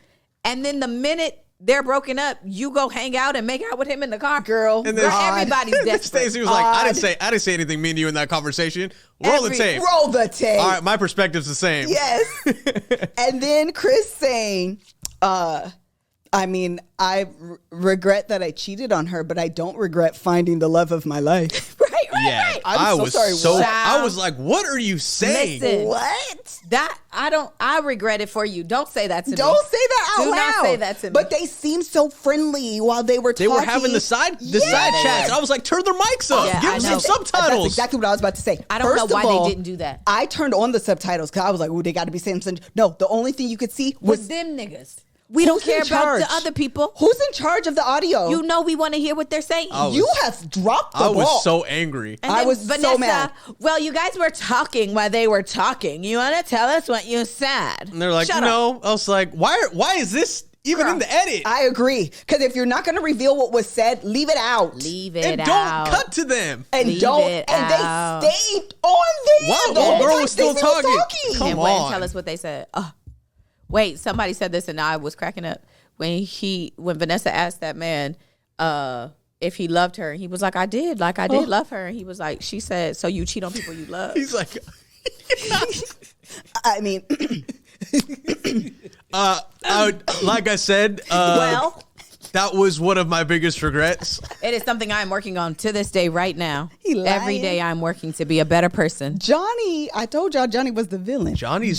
And then the minute they're broken up, you go hang out and make out with him in the car, girl. And then everybody's desperate. Stacey was like, I didn't say anything mean to you in that conversation. Roll the tape. All right, my perspective's the same. Yes. And then Chris saying, I regret that I cheated on her, but I don't regret finding the love of my life. Right. I was like, what are you saying? Listen, what? I regret it for you. Don't say that to me. Don't say that out loud. Do not say that to me. But they seemed so friendly while they were talking. They were having the side chats. I was like, turn their mics up. Give them some subtitles. That's exactly what I was about to say. I don't know why they didn't do that. I turned on the subtitles because I was like, oh, they got to be saying something. No, the only thing you could see was them niggas. We don't care about the other people. Who's in charge of the audio? You know we want to hear what they're saying. You have dropped the ball. I was so angry. And I was Vanessa, so mad. Well, you guys were talking while they were talking. You want to tell us what you said? And they're like, Shut no. up. I was like, why is this even in the edit? I agree. Because if you're not going to reveal what was said, leave it out. Leave it and out. don't cut to them. And Leave don't. it And out. they stayed on there. Wow, the whole the girl time was still Stacey talking. Come And on. Wayne, tell us what they said. Wait, somebody said this and I was cracking up. When Vanessa asked that man if he loved her, he was like, I did love her. And he was like, she said, so you cheat on people you love. He's like, I mean, like I said, well, that was one of my biggest regrets. it is something I'm working on to this day right now. He lying. Every day I'm working to be a better person. Johnny, I told y'all Johnny was the villain. Johnny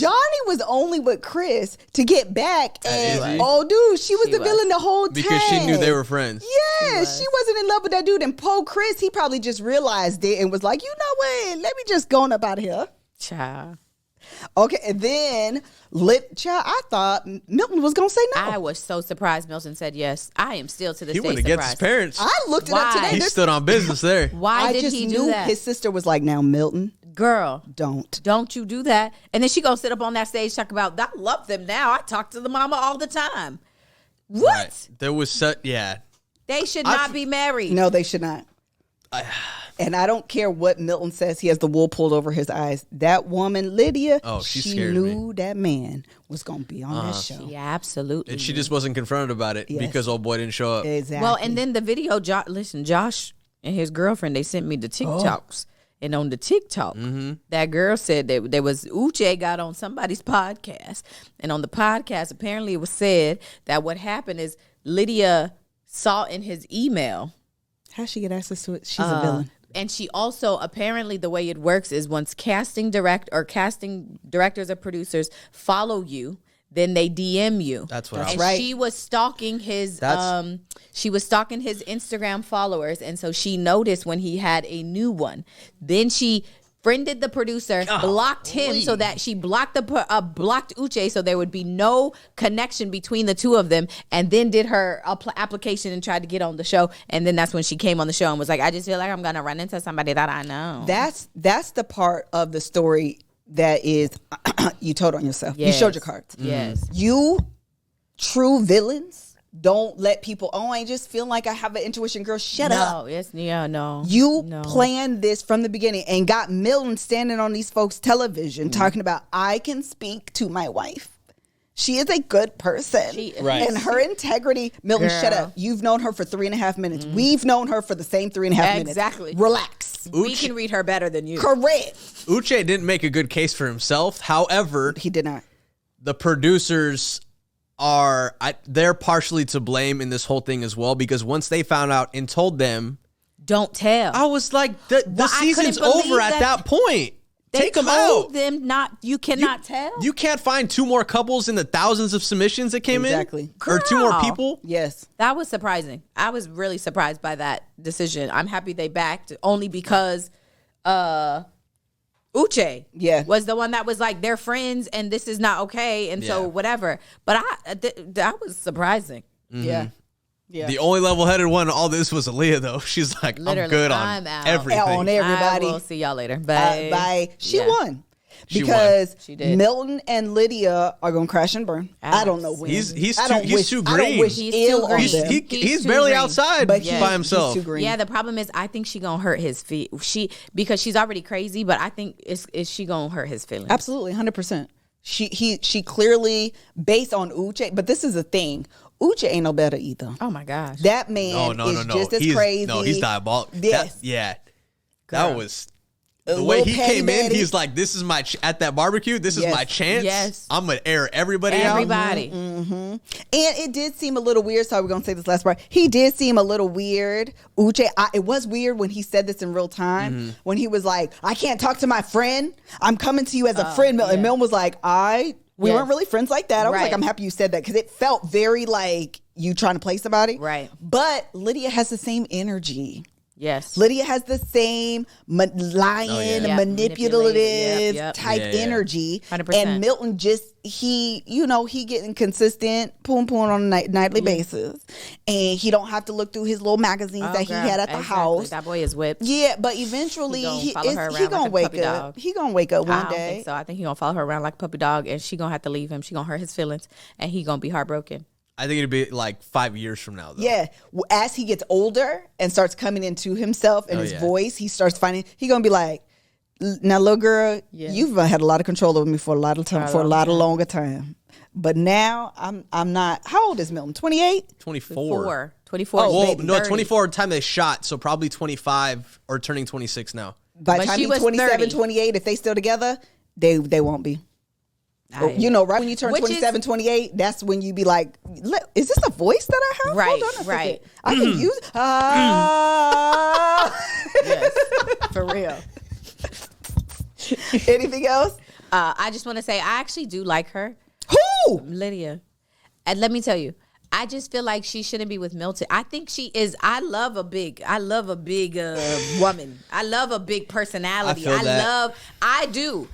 was only with Chris to get back. And Izzy. oh, dude, she was She the was. villain the whole time. Because she knew they were friends. Yeah, she wasn't in love with that dude. And Poe Chris, he probably just realized it and was like, you know what? Let me just go on up out of here. Child. Okay, and then I thought Milton was gonna say no. I was so surprised Milton said yes. I am still to this He day went against his surprised. parents. I looked it up Why? today. He There's- stood on business there. Why I did just he knew do that? his sister was like, now Milton, Girl, don't you do that. And then she gonna sit up on that stage talk about, I love them now. I talk to the mama all the time. What? Right. There was such, They should not be married. No, they should not. And I don't care what Milton says. He has the wool pulled over his eyes. That woman, Lydia, she she scared knew that man was going to be on that show. Yeah, absolutely. And she just wasn't confronted about it Yes. because old boy didn't show up. Exactly. Well, and then the video, Josh and his girlfriend, they sent me the TikToks. And on the TikTok, that girl said that there was Uche got on somebody's podcast. And on the podcast, apparently it was said that what happened is Lydia saw in his email. how she get access to it? She's a villain. And she also, apparently the way it works is once casting directors or producers follow you, then they DM you. That's what I That's was. right. She was stalking his That's- she was stalking his Instagram followers, and so she noticed when he had a new one. Then she friended the producer, blocked him so that she blocked blocked Uche so there would be no connection between the two of them, and then did her application and tried to get on the show. And then that's when she came on the show and was like, I just feel like I'm gonna run into somebody that I know. That's the part of the story that is you told on yourself. You Yes. showed your cards. Yes. You true villains don't let people, I just feel like I have an intuition. Girl, shut up. No. You No. planned this from the beginning and got Milton standing on these folks' television talking about, I can speak to my wife. She is a good person. Right. And her integrity, Milton, shut Girl. up. You've known her for 3.5 minutes. We've known her for the same 3.5 minutes. Exactly. Relax. We can read her better than you. Correct. Uche didn't make a good case for himself. However, He did not. the producers they're partially to blame in this whole thing as well, because once they found out and told them, Don't tell. I was like, the Well, I season's couldn't believe over at that- that point. They Take them told out. them not. You cannot tell. You can't find two more couples in the thousands of submissions that came Exactly. in, or two more Girl. people. Yes. That was surprising. I was really surprised by that decision. I'm happy they backed only because Uche was the one that was like, they're friends and this is not okay, and so Yeah. whatever. But that was surprising. Yeah. Yeah. The only level-headed one in all this was Aaliyah, though. She's like, Literally, I'm good I'm on out. everything. On everybody. I will see y'all later. Bye. Bye. She Yeah. won. She Because She did. Milton and Lydia are going to crash and burn. I don't know when. He's I too- don't he's wish, too I don't green. wish He's ill too on green. them. He's too barely green. outside But by himself. He's too green. Yeah, the problem is I think she gonna hurt his feet. Because she's already crazy, but I think is she gonna hurt his feelings? Absolutely, 100%. She clearly, based on Uche, but this is a thing. Uche ain't no better either. Oh my gosh. That man No. is just as crazy. No, he's diabolical. Yes. That Girl. was A the way little he petty came in. daddy. He's like, "This is my at that barbecue. This is Yes. my chance. Yes. I'm gonna air everybody out." Everybody. And it did seem a little weird. So we're going to say this last part. He did seem a little weird. Uche, it was weird when he said this in real time. When he was like, I can't talk to my friend. I'm coming to you as a friend. Mil. And yeah. Mil was like, we Yes. weren't really friends like that. I was Right. like, I'm happy you said that. Because it felt very like you trying to play somebody. Right. But Lydia has the same energy. Yes. Lydia has the same lying, manipulative type energy. 100%. And Milton he getting consistent poon on a nightly basis. And he don't have to look through his little magazines that he had at the house. That boy is whipped. Yeah, but eventually he gonna wake up. He gonna wake up one day. I don't think so. I think he gonna follow her around like a puppy dog, and she gonna have to leave him. She gonna hurt his feelings, and he gonna be heartbroken. I think it'd be like 5 years from now, though. Yeah. As he gets older and starts coming into himself and his voice, he starts finding, he going to be like, now, little girl, you've had a lot of control over me for a lot of time, for a lot of longer time. But now I'm not, how old is Milton? 28? 24. 24. Oh, well, no, 30. 24 time they shot, so probably 25 or turning 26 now. By the time he's 27, 30. 28, if they still together, they won't be. Right when you turn 27, 28, that's when you be like, is this a voice that I have? Right, Hold on a right. second. I can use yes, for real. Anything else? I just want to say I actually do like her. Who? Lydia. And let me tell you, I just feel like she shouldn't be with Milton. I think she is. I love a big woman. I love a big personality. I do.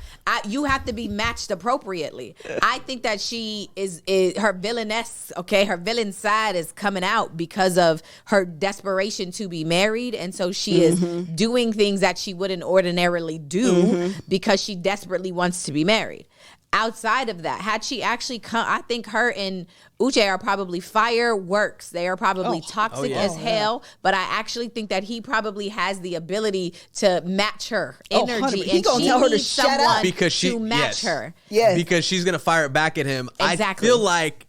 You have to be matched appropriately. I think that she is her villainess. Okay, her villain side is coming out because of her desperation to be married, and so she is doing things that she wouldn't ordinarily do because she desperately wants to be married. Outside of that, had she actually come, I think her and Uche are probably fireworks. They are probably toxic as hell, but I actually think that he probably has the ability to match her energy. He gonna tell her to shut up because to match her. Yes. Because she's gonna fire it back at him. Exactly. I feel like,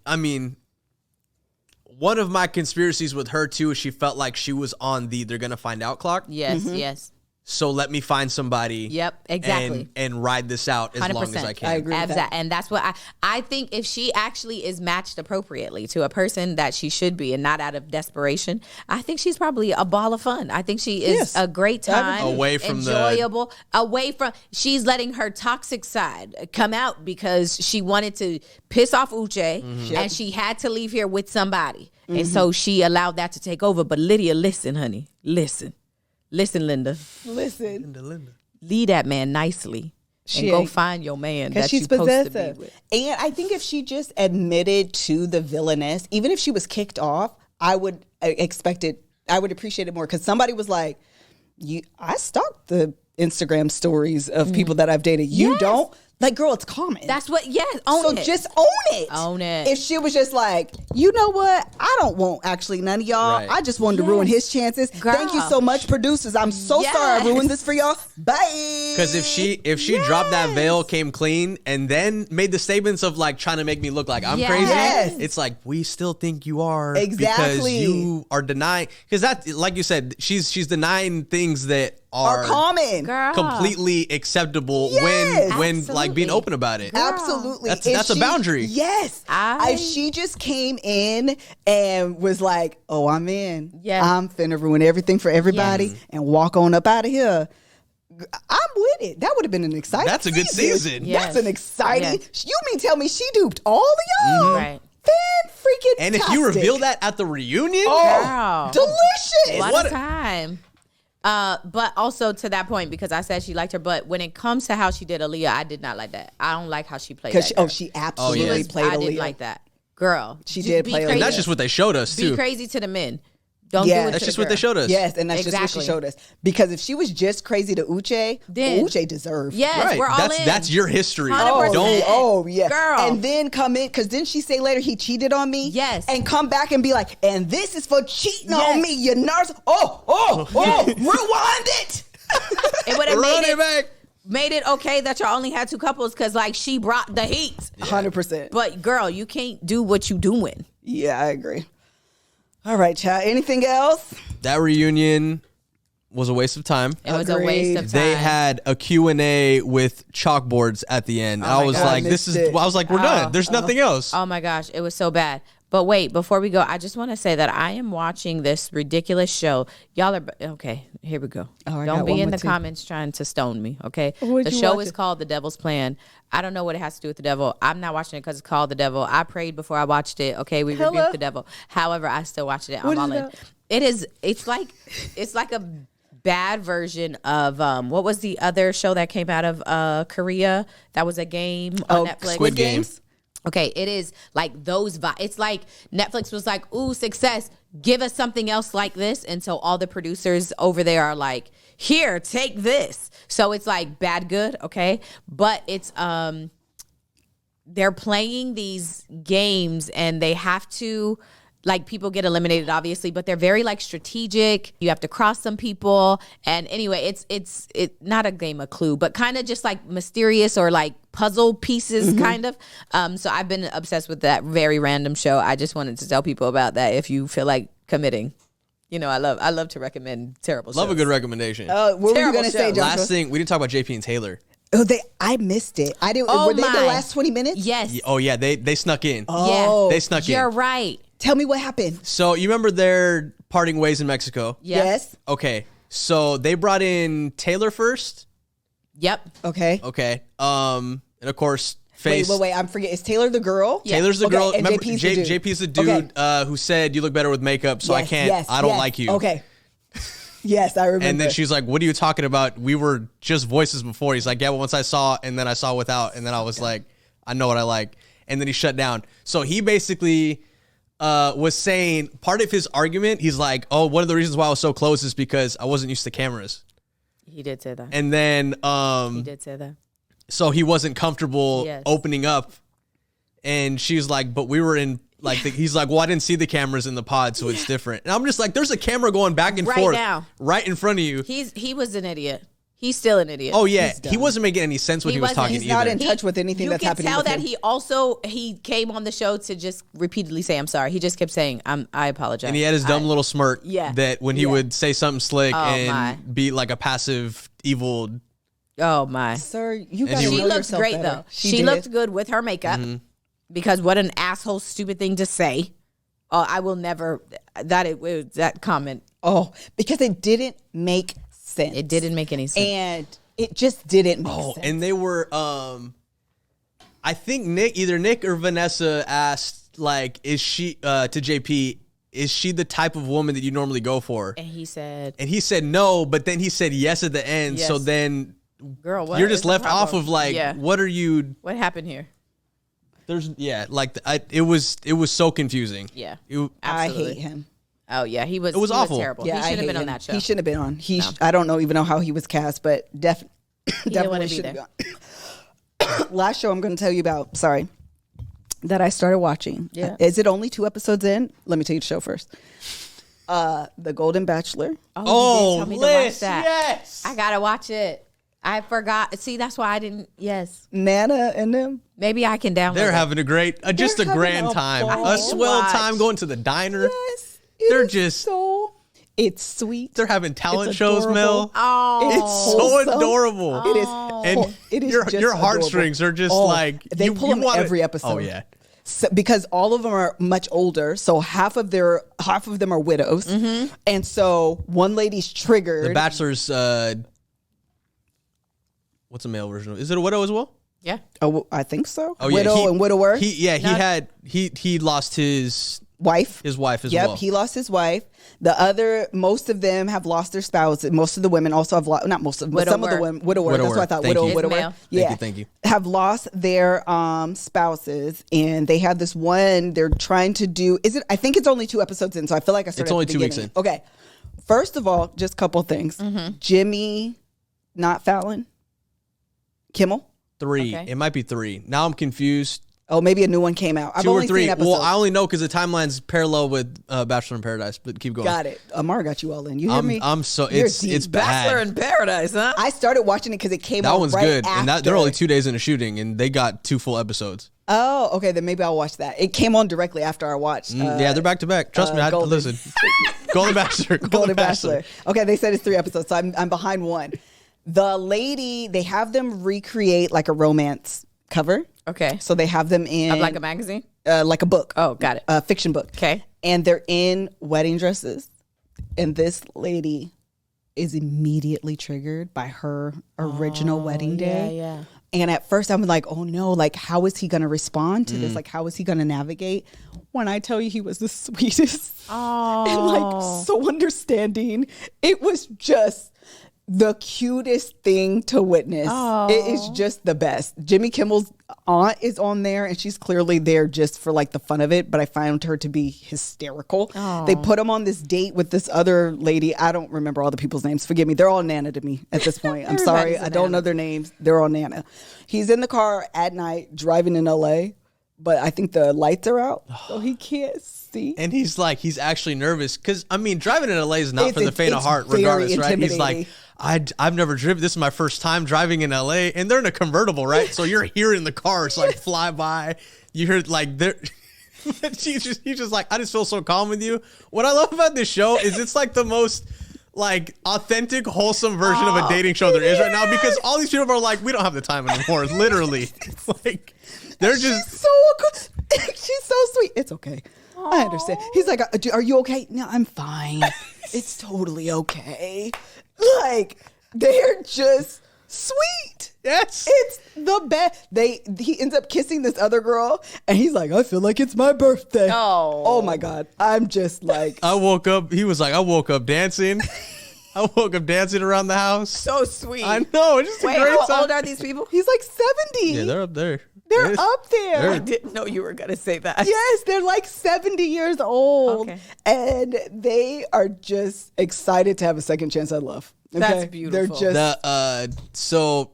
one of my conspiracies with her too is she felt like she was on the they're gonna find out clock. Yes, yes. So let me find somebody. Yep, exactly. And ride this out as 100%. long as I can. I agree with that. And that's what I think if she actually is matched appropriately to a person that she should be and not out of desperation, I think she's probably a ball of fun. I think she is a great time. Away from enjoyable. She's letting her toxic side come out because she wanted to piss off Uche and she had to leave here with somebody. And so she allowed that to take over. But Lydia, listen, honey. Listen, Linda. Listen. Lead that man nicely and go find your man that she's you're supposed possessive. to be with. And I think if she just admitted to the villainess, even if she was kicked off, I would appreciate it more. Because somebody was like, I stalked the Instagram stories of people that I've dated. You don't? Like, girl, it's common. That's what, own it. So just own it. Own it. If she was just like, you know what? I don't want actually none of y'all. Right. I just wanted to ruin his chances. Girl. Thank you so much, producers. I'm so sorry I ruined this for y'all. Bye. Because if she dropped that veil, came clean, and then made the statements of like trying to make me look like I'm crazy, it's like, we still think you are. Exactly. Because you are denying. Because that, like you said, she's denying things that are common. Girl. Completely acceptable when like being open about it. Absolutely. That's a boundary. Yes. If she just came in and was like, oh, I'm in. Yeah. I'm finna ruin everything for everybody and walk on up out of here. I'm with it. That would have been an exciting That's a good season. Yes. That's an exciting. You mean tell me she duped all of y'all? Right. Fan-freaking-tastic. And if you reveal that at the reunion, Girl. delicious. What a time. But also to that point, because I said she liked her, but when it comes to how she did Aaliyah, I did not like that. I don't like how she played that. She absolutely played Aaliyah. I didn't like that. Girl. She did play Aaliyah. and that's just what they showed us too. Be crazy to the men. Don't do it That's to just the what they girl. showed us. Yes, and that's just what she showed us. Because if she was just crazy to Uche, Then- Uche deserved. Yes, Right. we're all in. That's your history. 100%. Oh, yeah. Girl. And then come in, because didn't she say later he cheated on me? Yes. And come back and be like, and this is for cheating on me, you nurse. Rewind it. It would have Run made it back. made it okay that y'all only had two couples because like she brought the heat. 100%. But girl, you can't do what you doing. Yeah, I agree. All right, child. Anything else? That reunion was a waste of time. It was a waste of time. They had a Q&A with chalkboards at the end. I was God, like, I was like, we're done. There's nothing else. Oh my gosh, it was so bad. But wait, before we go, I just want to say that I am watching this ridiculous show. Y'all are okay. Here we go. Oh, don't be in the comments trying to stone me. Okay, the show is called The Devil's Plan. I don't know what it has to do with the devil. I'm not watching it because it's called The Devil. I prayed before I watched it. Okay, we rebuked the devil. However, I still watched it. I'm all in. It's like a bad version of what was the other show that came out of Korea that was a game on Netflix? Squid Games. Okay, it is like those vibes. It's like Netflix was like, ooh, success, give us something else like this. And so all the producers over there are like, here, take this. So it's like bad, good, okay? But it's they're playing these games and they have to, like, people get eliminated, obviously, but they're very, like, strategic. You have to cross some people. And anyway, it's not a game of Clue, but kind of just, like, mysterious or, like, puzzle pieces, kind of. So I've been obsessed with that very random show. I just wanted to tell people about that if you feel like committing. You know, I love to recommend terrible shows. Love a good recommendation. What were you going to say, Joshua? Last thing, we didn't talk about JP and Taylor. Oh, I missed it. I didn't. Were they the last 20 minutes? Yes. Oh, yeah, they snuck in. Oh. They snuck in. You're right. Tell me what happened. So you remember their parting ways in Mexico? Yes. Okay. So they brought in Taylor first. Yep. Okay. Okay. And of course, Face. Wait. I'm forgetting. Is Taylor the girl? Yeah. Taylor's the girl. And Remember, JP's the dude. JP's the dude who said you look better with makeup, so I can't. I don't like you. Okay. Yes, I remember. And then she's like, "What are you talking about? We were just voices before." He's like, "Yeah, but once I saw, and then I saw without, and then I was like, I know what I like." And then he shut down. So he basically was saying part of his argument. He's like, "Oh, one of the reasons why I was so close is because I wasn't used to cameras." He did say that. And then he did say that. So he wasn't comfortable opening up. And she's like, "But we were in." Like he's like, well, I didn't see the cameras in the pod, so it's different. And I'm just like, there's a camera going back and forth right in front of you. He was an idiot. He's still an idiot. Oh yeah, he wasn't making any sense when he was talking. He's not in touch with anything that's happening. You can tell that he came on the show to just repeatedly say, "I'm sorry." He just kept saying, I apologize." And he had his dumb little smirk. Yeah. That when he would say something slick and be like a passive evil. Oh my, sir, you guys. She looked great though. She looked good with her makeup. Because what an asshole, stupid thing to say. I will never, that comment. Oh, because it didn't make sense. It didn't make any sense. And it just didn't make sense. And they were, I think either Nick or Vanessa asked, like, is she, to JP, is she the type of woman that you normally go for? And he said no, but then he said yes at the end. Yes. So then, girl, what you're just left off of like, what happened here? There's it was so confusing. Yeah, I hate him. Oh yeah, he was awful. Terrible. Yeah, he should have been on that show. He shouldn't have been on. I don't know how he was cast, but definitely should have been. Last show I'm going to tell you about. Sorry, that I started watching. Yeah, is it only 2 episodes in? Let me tell you the show first. The Golden Bachelor. Oh, tell me Liz, to watch that. Yes, I gotta watch it. I forgot. See, that's why I didn't. Yes, Nana and them. Maybe I can download. They're having a great, just a grand time, a swell time going to the diner. Yes, they're just it's sweet. They're having talent shows, Mel. Oh, it's so adorable. It is, and it is your heartstrings are just like they pull them every episode. Oh yeah. So, because all of them are much older, so half of them are widows, and so one lady's triggered. The Bachelor's. What's a male version of? Is it a widow as well? Yeah. Oh, I think so. Oh, widow and widower. He lost his wife. His wife as well. Yep, he lost his wife. Most of them have lost their spouse. Most of the women also have lost, not most of them, but some of the women, widower. That's what I thought. Widower. Yeah. Thank you. Have lost their spouses, and they have this one. They're trying to do. I think it's only 2 episodes in, so I feel like I started. It's only at the 2 weeks beginning. in. Okay. First of all, just a couple things. Jimmy, not Fallon. Kimmel? 3. Okay. It might be 3. Now I'm confused. Oh, maybe a new one came out. 2 or 3. Well, I only know because the timeline's parallel with Bachelor in Paradise. But keep going. Got it. Amar got you all in. You hear me? It's bad. Bachelor in Paradise, huh? I started watching it because it came out. That one's right good, after. and they're only 2 days into shooting, and they got 2 full episodes. Oh, okay. Then maybe I'll watch that. It came on directly after I watched. Yeah, they're back to back. Trust me, I had to listen. Golden Bachelor. Golden Bachelor. Okay, they said it's 3 episodes, so I'm behind one. The lady, they have them recreate like a romance cover. Okay. So they have them in. Of like a magazine? Like a book. Oh, got it. A fiction book. Okay. And they're in wedding dresses. And this lady is immediately triggered by her original wedding day. Yeah. And at first I'm like, oh no, like how is he going to respond to this? Like how is he going to navigate? When I tell you he was the sweetest and like so understanding, it was just the cutest thing to witness. It is just the best. Jimmy Kimmel's aunt is on there and she's clearly there just for like the fun of it, but I found her to be hysterical. They put him on this date with this other lady. I don't remember all the people's names. Forgive me. They're all Nana to me at this point. I'm sorry. I don't know their names. They're all Nana. He's in the car at night driving in LA, but I think the lights are out, so he can't see. And he's actually nervous because, I mean, driving in LA is not for the faint of heart, regardless, right? He's like, I've never driven. This is my first time driving in LA, and they're in a convertible, right? So you're hearing the cars like fly by. You hear like they're. he's just like, I just feel so calm with you. What I love about this show is it's like the most like authentic, wholesome version of a dating show there is right now, because all these people are like, we don't have the time anymore. Literally, like they're just so she's so sweet. It's okay. I understand. He's like, are you okay? No, I'm fine. It's totally okay. Like, they're just sweet. Yes. It's the best. He ends up kissing this other girl, and he's like, I feel like it's my birthday. Oh my God. I'm just like. I woke up. He was like, I woke up dancing. I woke up dancing around the house. So sweet. I know. It's just a great how time. old are these people? He's like 70. Yeah, they're up there. They're up there. I didn't know you were going to say that. Yes, they're like 70 years old. Okay. And they are just excited to have a second chance at love. Okay? That's beautiful. They're just... So,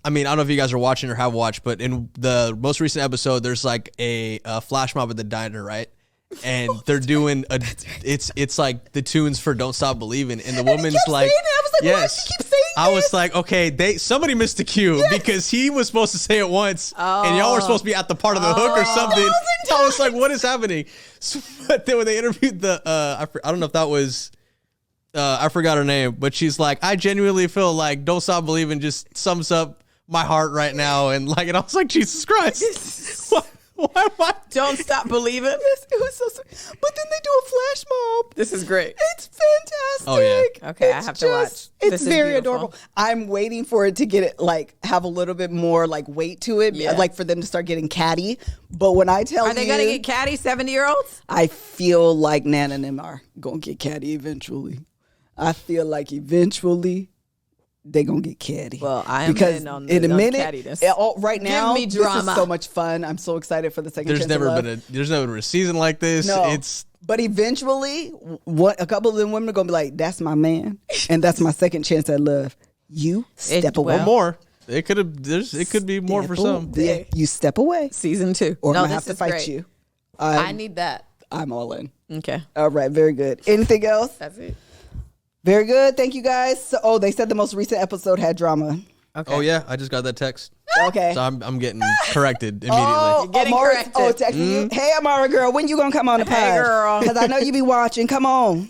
I mean, I don't know if you guys are watching or have watched, but in the most recent episode, there's like a flash mob at the diner, right? And they're doing it's like the tunes for "Don't Stop Believing," and the woman's like, I was like, yes. Why does she keep saying I was like, okay, somebody missed the cue because he was supposed to say it once, and y'all were supposed to be at the part of the hook or something. I was like, what is happening? So, but then when they interviewed I don't know if that was. I forgot her name, but she's like, I genuinely feel like "Don't Stop Believing" just sums up my heart right now, and I was like, Jesus Christ. Why am I? Don't stop believing. Yes, it was so sweet. But then they do a flash mob. This is great. It's fantastic. Oh, yeah. Okay, I have to watch. It's very adorable. I'm waiting for it to get it, have a little bit more, weight to it, for them to start getting catty. But when I tell you... Are they going to get catty, 70-year-olds? I feel like Nana and them are going to get catty eventually. I feel like eventually... they're going to get catty. Well, I am in on the cattiness. Right now, Give me drama. This is so much fun. I'm so excited for the second There's chance never of love. been a season like this. No, but eventually, a couple of them women are going to be like, that's my man, and that's my second chance at love. You step away. One more. It could be more for some. Yeah, you step away. Season 2. Or I'm going to have to fight you. I need that. I'm all in. Okay. All right, very good. Anything else? That's it. Very good. Thank you, guys. So, they said the most recent episode had drama. Okay. Oh, yeah. I just got that text. Okay. So I'm getting corrected immediately. You're getting corrected. Texting you. Hey, Amara girl, when you going to come on the pod? Hey, girl. Because I know you be watching. Come on.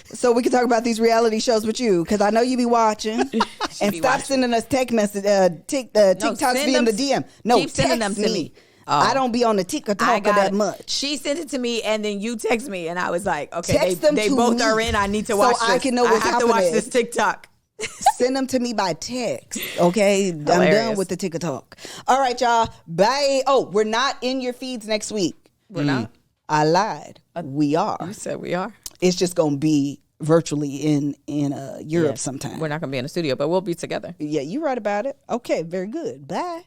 So we can talk about these reality shows with you. Because I know you be watching. And stop sending us text message, TikToks via the DM. No, keep sending them to me. Oh. I don't be on the TikTok that much. She sent it to me, and then you text me, and I was like, okay, text they both are in. I need to watch this. I can know what's happening. I have to watch this TikTok. Send them to me by text, okay? I'm done with the TikTok. All right, y'all. Bye. Oh, we're not in your feeds next week. We're not? I lied. We are. You said we are? It's just going to be virtually in Europe sometime. We're not going to be in a studio, but we'll be together. Yeah, you're right about it. Okay, very good. Bye.